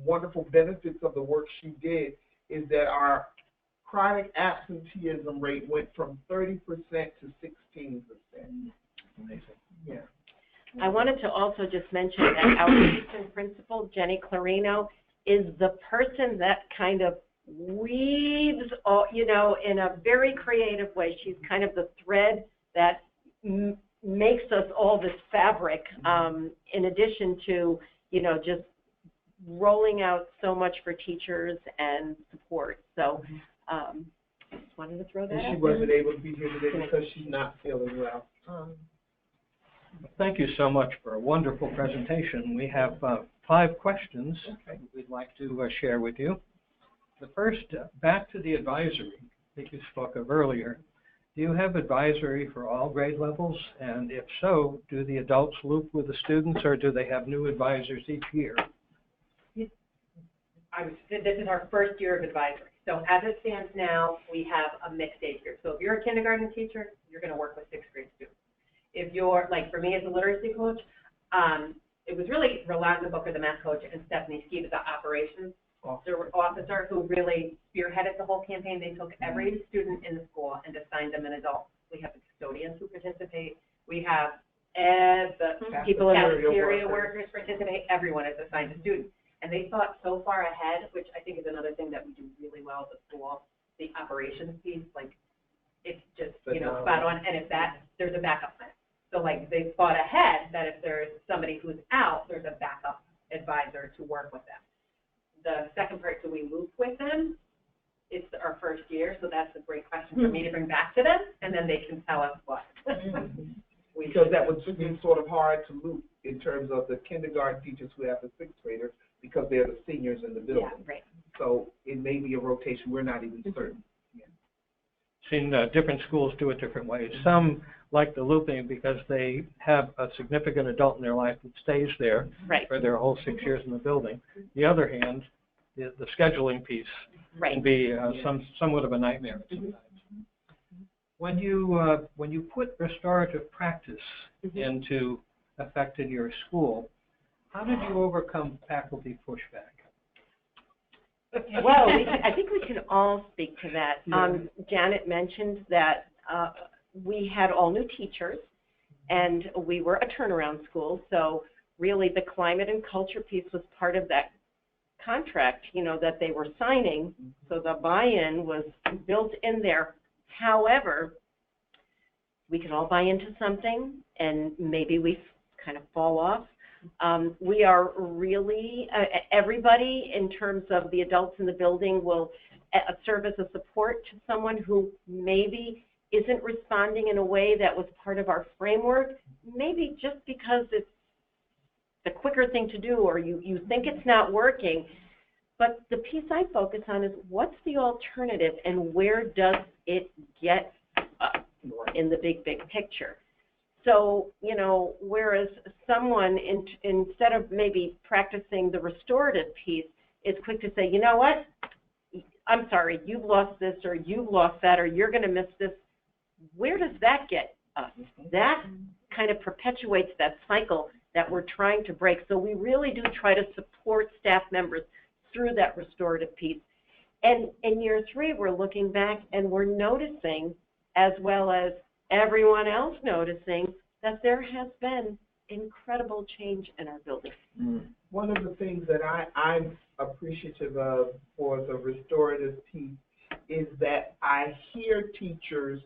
wonderful benefits of the work she did is that our chronic absenteeism rate went from 30% to 16%. Amazing. Yeah. I wanted to also just mention that our assistant principal, Jenny Clarino, is the person that kind of weaves, all, in a very creative way. She's kind of the thread that makes us all this fabric, in addition to, just rolling out so much for teachers and support. So I just wanted to throw that out. And she wasn't able to be here today because she's not feeling well. Thank you so much for a wonderful presentation. We have 5 questions we'd like to share with you. The first, back to the advisory that you spoke of earlier. Do you have advisory for all grade levels? And if so, do the adults loop with the students, or do they have new advisors each year? This is our first year of advisory. So as it stands now, we have a mixed age group. So if you're a kindergarten teacher, you're going to work with 6th grade students. If you're, like for me as a literacy coach, it was really Rolanda Booker, the math coach, and Stephanie Ski, the operations officer, who really spearheaded the whole campaign. They took every student in the school and assigned them an adult. We have the custodians who participate. We have the people in the cafeteria workers participate. Everyone is assigned a student. And they thought so far ahead, which I think is another thing that we do really well at the school, the operations piece, like it's just, spot on. And if there's a backup plan. So like they thought ahead that if there's somebody who's out, there's a backup advisor to work with them. The second part, do we loop with them? It's our first year, so that's a great question for me to bring back to them, and then they can tell us what. Because that would be sort of hard to loop in terms of the kindergarten teachers who have the 6th graders because they're the seniors in the building. Yeah, right. So it may be a rotation. We're not even certain. Seen different schools do it different ways. Some like the looping because they have a significant adult in their life that stays there for their whole 6 years in the building. The other hand, the scheduling piece can be somewhat of a nightmare sometimes. When you put restorative practice into effect in your school, how did you overcome faculty pushback? Well, I think we can all speak to that. Janet mentioned that we had all new teachers, and we were a turnaround school, so really the climate and culture piece was part of that contract, that they were signing, so the buy-in was built in there. However, we can all buy into something, and maybe we kind of fall off. We are really, everybody in terms of the adults in the building will serve as a support to someone who maybe isn't responding in a way that was part of our framework, maybe just because it's the quicker thing to do or you think it's not working. But the piece I focus on is what's the alternative and where does it get us in the big picture. So, you know, whereas someone, instead of maybe practicing the restorative piece, is quick to say, you know what, I'm sorry, you've lost this, or you've lost that, or you're going to miss this. Where does that get us? That kind of perpetuates that cycle that we're trying to break. So we really do try to support staff members through that restorative piece. And in year 3, we're looking back and we're noticing, as well as everyone else noticing, that there has been incredible change in our building. One of the things that I'm appreciative of for the restorative piece is that I hear teachers,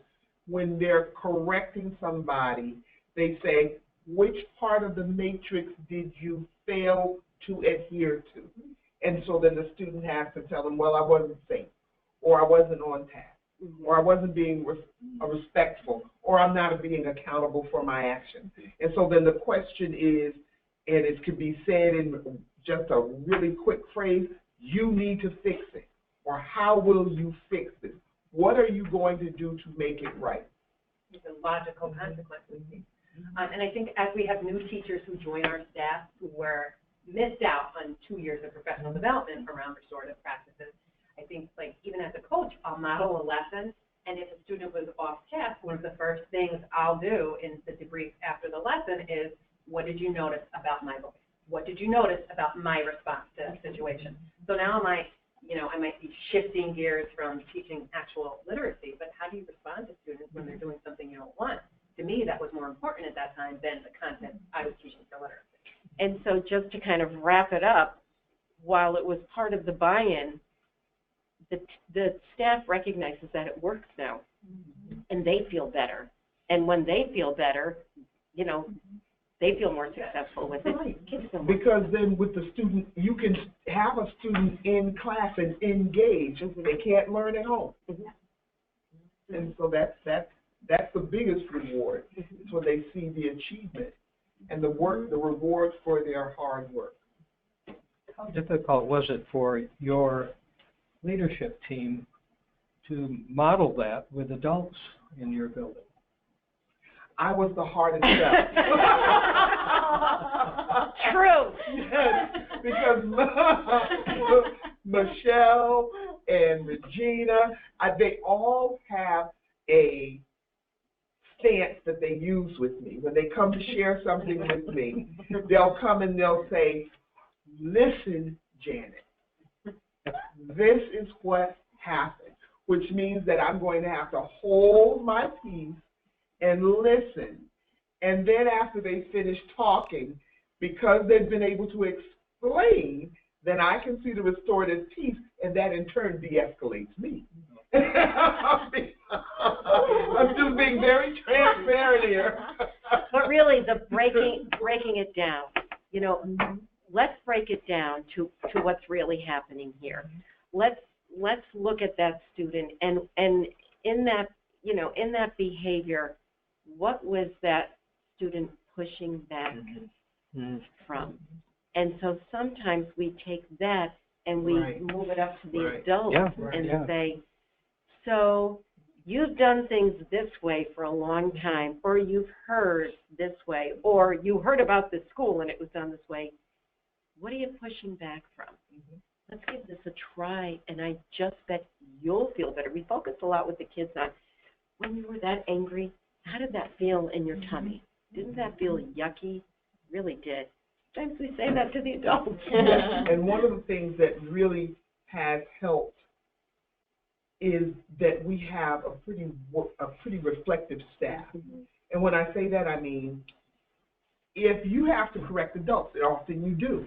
when they're correcting somebody, they say, which part of the matrix did you fail to adhere to? And so then the student has to tell them, well, I wasn't safe, or I wasn't on task, or I wasn't being respectful, or I'm not being accountable for my actions. And so then the question is, and it could be said in just a really quick phrase, you need to fix it, or how will you fix it? What are you going to do to make it right? The logical consequences. And I think as we have new teachers who join our staff who were missed out on 2 years of professional development around restorative practices, I think, like, even as a coach, I'll model a lesson, and if a student was off task, one of the first things I'll do in the debrief after the lesson is, what did you notice about my voice? What did you notice about my response to that situation? So now I might be shifting gears from teaching actual literacy, but how do you respond to students when they're doing something you don't want? To me, that was more important at that time than the content I was teaching for literacy. And so just to kind of wrap it up, while it was part of the buy-in, the staff recognizes that it works now, and they feel better. And when they feel better, you know, they feel more successful with it. Right. Because then with the student, you can have a student in class and engage. They can't learn at home. And so that's the biggest reward, is when they see the achievement and the work, the rewards for their hard work. How difficult was it for your leadership team to model that with adults in your building? I was the hardest sell. True. Yes, because Michelle and Regina, they all have a stance that they use with me. When they come to share something with me, they'll come and they'll say, listen, Janet, this is what happened, which means that I'm going to have to hold my peace and listen. And then after they finish talking, because they've been able to explain, then I can see the restorative piece, and that in turn de-escalates me. I'm just being very transparent here. But really, the breaking it down, you know, let's break it down to what's really happening here. Let's look at that student, and in that, you know, in that behavior, what was that student pushing back from? And so sometimes we take that and we move it up to the adults and say, so you've done things this way for a long time, or you've heard this way, or you heard about this school and it was done this way. What are you pushing back from? Let's give this a try, and I just bet you'll feel better. We focus a lot with the kids on, when you were that angry, how did that feel in your tummy? Didn't that feel yucky? Really did. Sometimes we say that to the adults. And one of the things that really has helped is that we have a pretty reflective staff. And when I say that, I mean, if you have to correct adults, and often you do,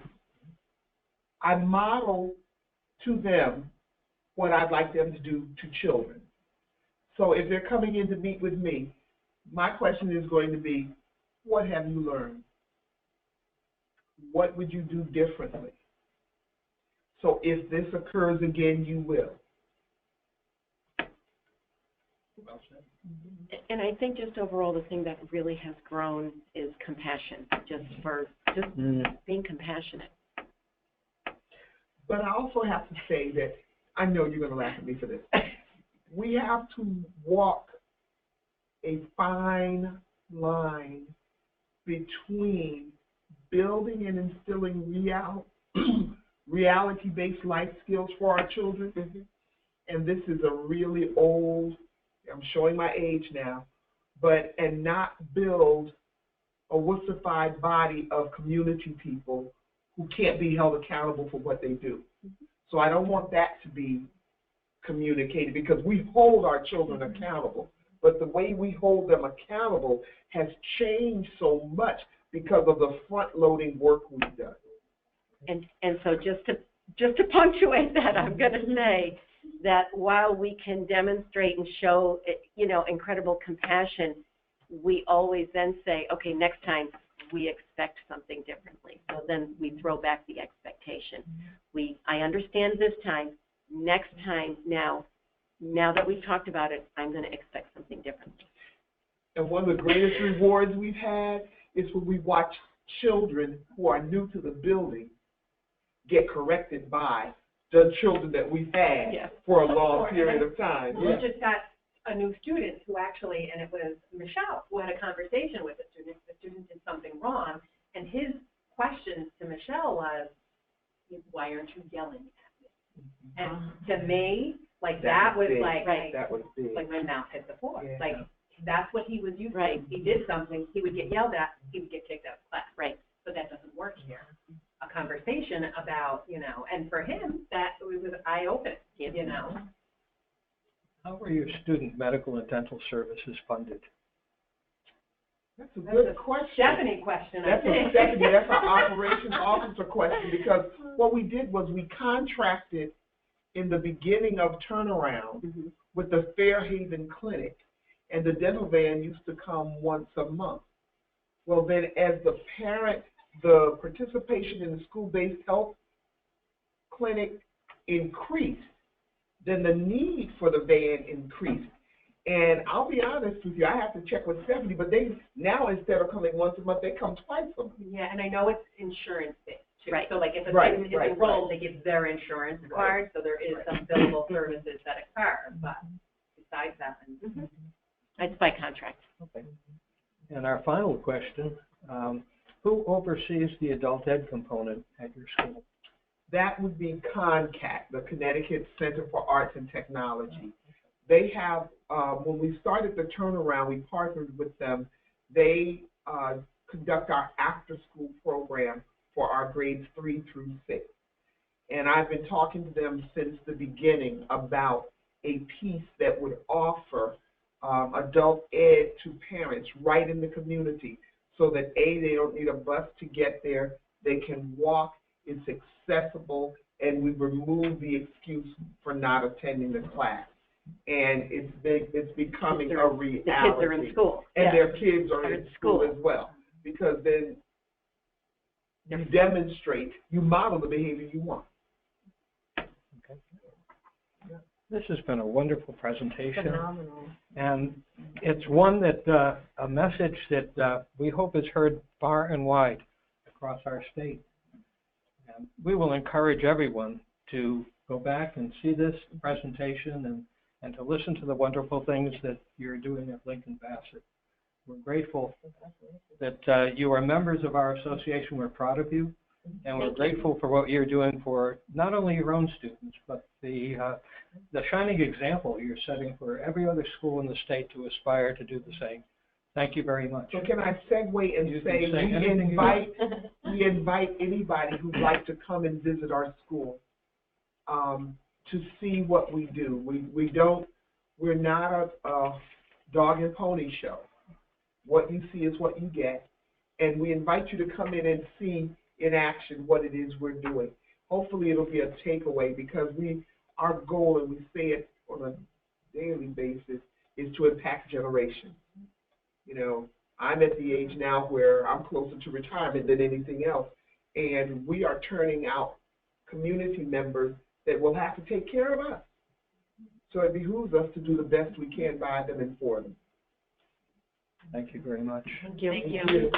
I model to them what I'd like them to do to children. So if they're coming in to meet with me, my question is going to be, what have you learned? What would you do differently? So if this occurs again, you will. Well said. And I think just overall the thing that really has grown is compassion, just being compassionate. But I also have to say that, I know you're going to laugh at me for this, we have to walk a fine line between building and instilling reality-based life skills for our children. Mm-hmm. And this is a really old, I'm showing my age now, and not build a wussified body of community people who can't be held accountable for what they do. Mm-hmm. So I don't want that to be communicated, because we hold our children accountable, but the way we hold them accountable has changed so much because of the front-loading work we've done. And so just to punctuate that, I'm going to say that while we can demonstrate and show, incredible compassion, we always then say, okay, next time we expect something differently. So then we throw back the expectation. I understand this time. Next time, now that we've talked about it, I'm going to expect something different. And one of the greatest rewards we've had is when we watch children who are new to the building get corrected by the children that we've had for a long period of time. We just got a new student who actually, and it was Michelle, who had a conversation with the student. The student did something wrong, and his question to Michelle was, why aren't you yelling at me? And to me, that was big. Like my mouth hit the floor. Yeah. Like, that's what he was used to. He did something, he would get yelled at, he would get kicked out of class. Right. But that doesn't work here. A conversation about, and for him, it was eye-opening, How are your student medical and dental services funded? That's a good question. Stephanie question, I think. That's our operations officer question, because what we did was we contracted in the beginning of turnaround with the Fairhaven Clinic, and the dental van used to come once a month. Well, then as the participation in the school-based health clinic increased, then the need for the van increased. And I'll be honest with you, I have to check with Stephanie, but they now, instead of coming once a month, they come twice a month. Yeah, and I know it's insurance-based too. Right. So if a student is enrolled, they give their insurance card, so there is some billable services that occur, but besides that. It's by contract. Okay. And our final question, who oversees the adult ed component at your school? That would be CONCAT, the Connecticut Center for Arts and Technology. They have, when we started the turnaround, we partnered with them. They conduct our after-school program for our grades 3 through 6. And I've been talking to them since the beginning about a piece that would offer adult ed to parents right in the community, so that they don't need a bus to get there, they can walk, it's accessible, and we remove the excuse for not attending the class. And it's becoming a reality. The kids are in school. And their kids are in school as well, because then you demonstrate, you model the behavior you want. Okay. This has been a wonderful presentation. Phenomenal. And it's one that, a message that we hope is heard far and wide across our state. And we will encourage everyone to go back and see this presentation and to listen to the wonderful things that you're doing at Lincoln-Bassett. We're grateful that you are members of our association. We're proud of you. And we're grateful for what you're doing for not only your own students, but the shining example you're setting for every other school in the state to aspire to do the same. Thank you very much. So can I segue and say we invite anybody who'd like to come and visit our school to see what we do. We're not a dog and pony show. What you see is what you get. And we invite you to come in and see in action what it is we're doing. Hopefully it'll be a takeaway, because our goal, and we say it on a daily basis, is to impact generations. I'm at the age now where I'm closer to retirement than anything else, and we are turning out community members that will have to take care of us. So it behooves us to do the best we can by them and for them. Thank you very much. Thank you. Thank you.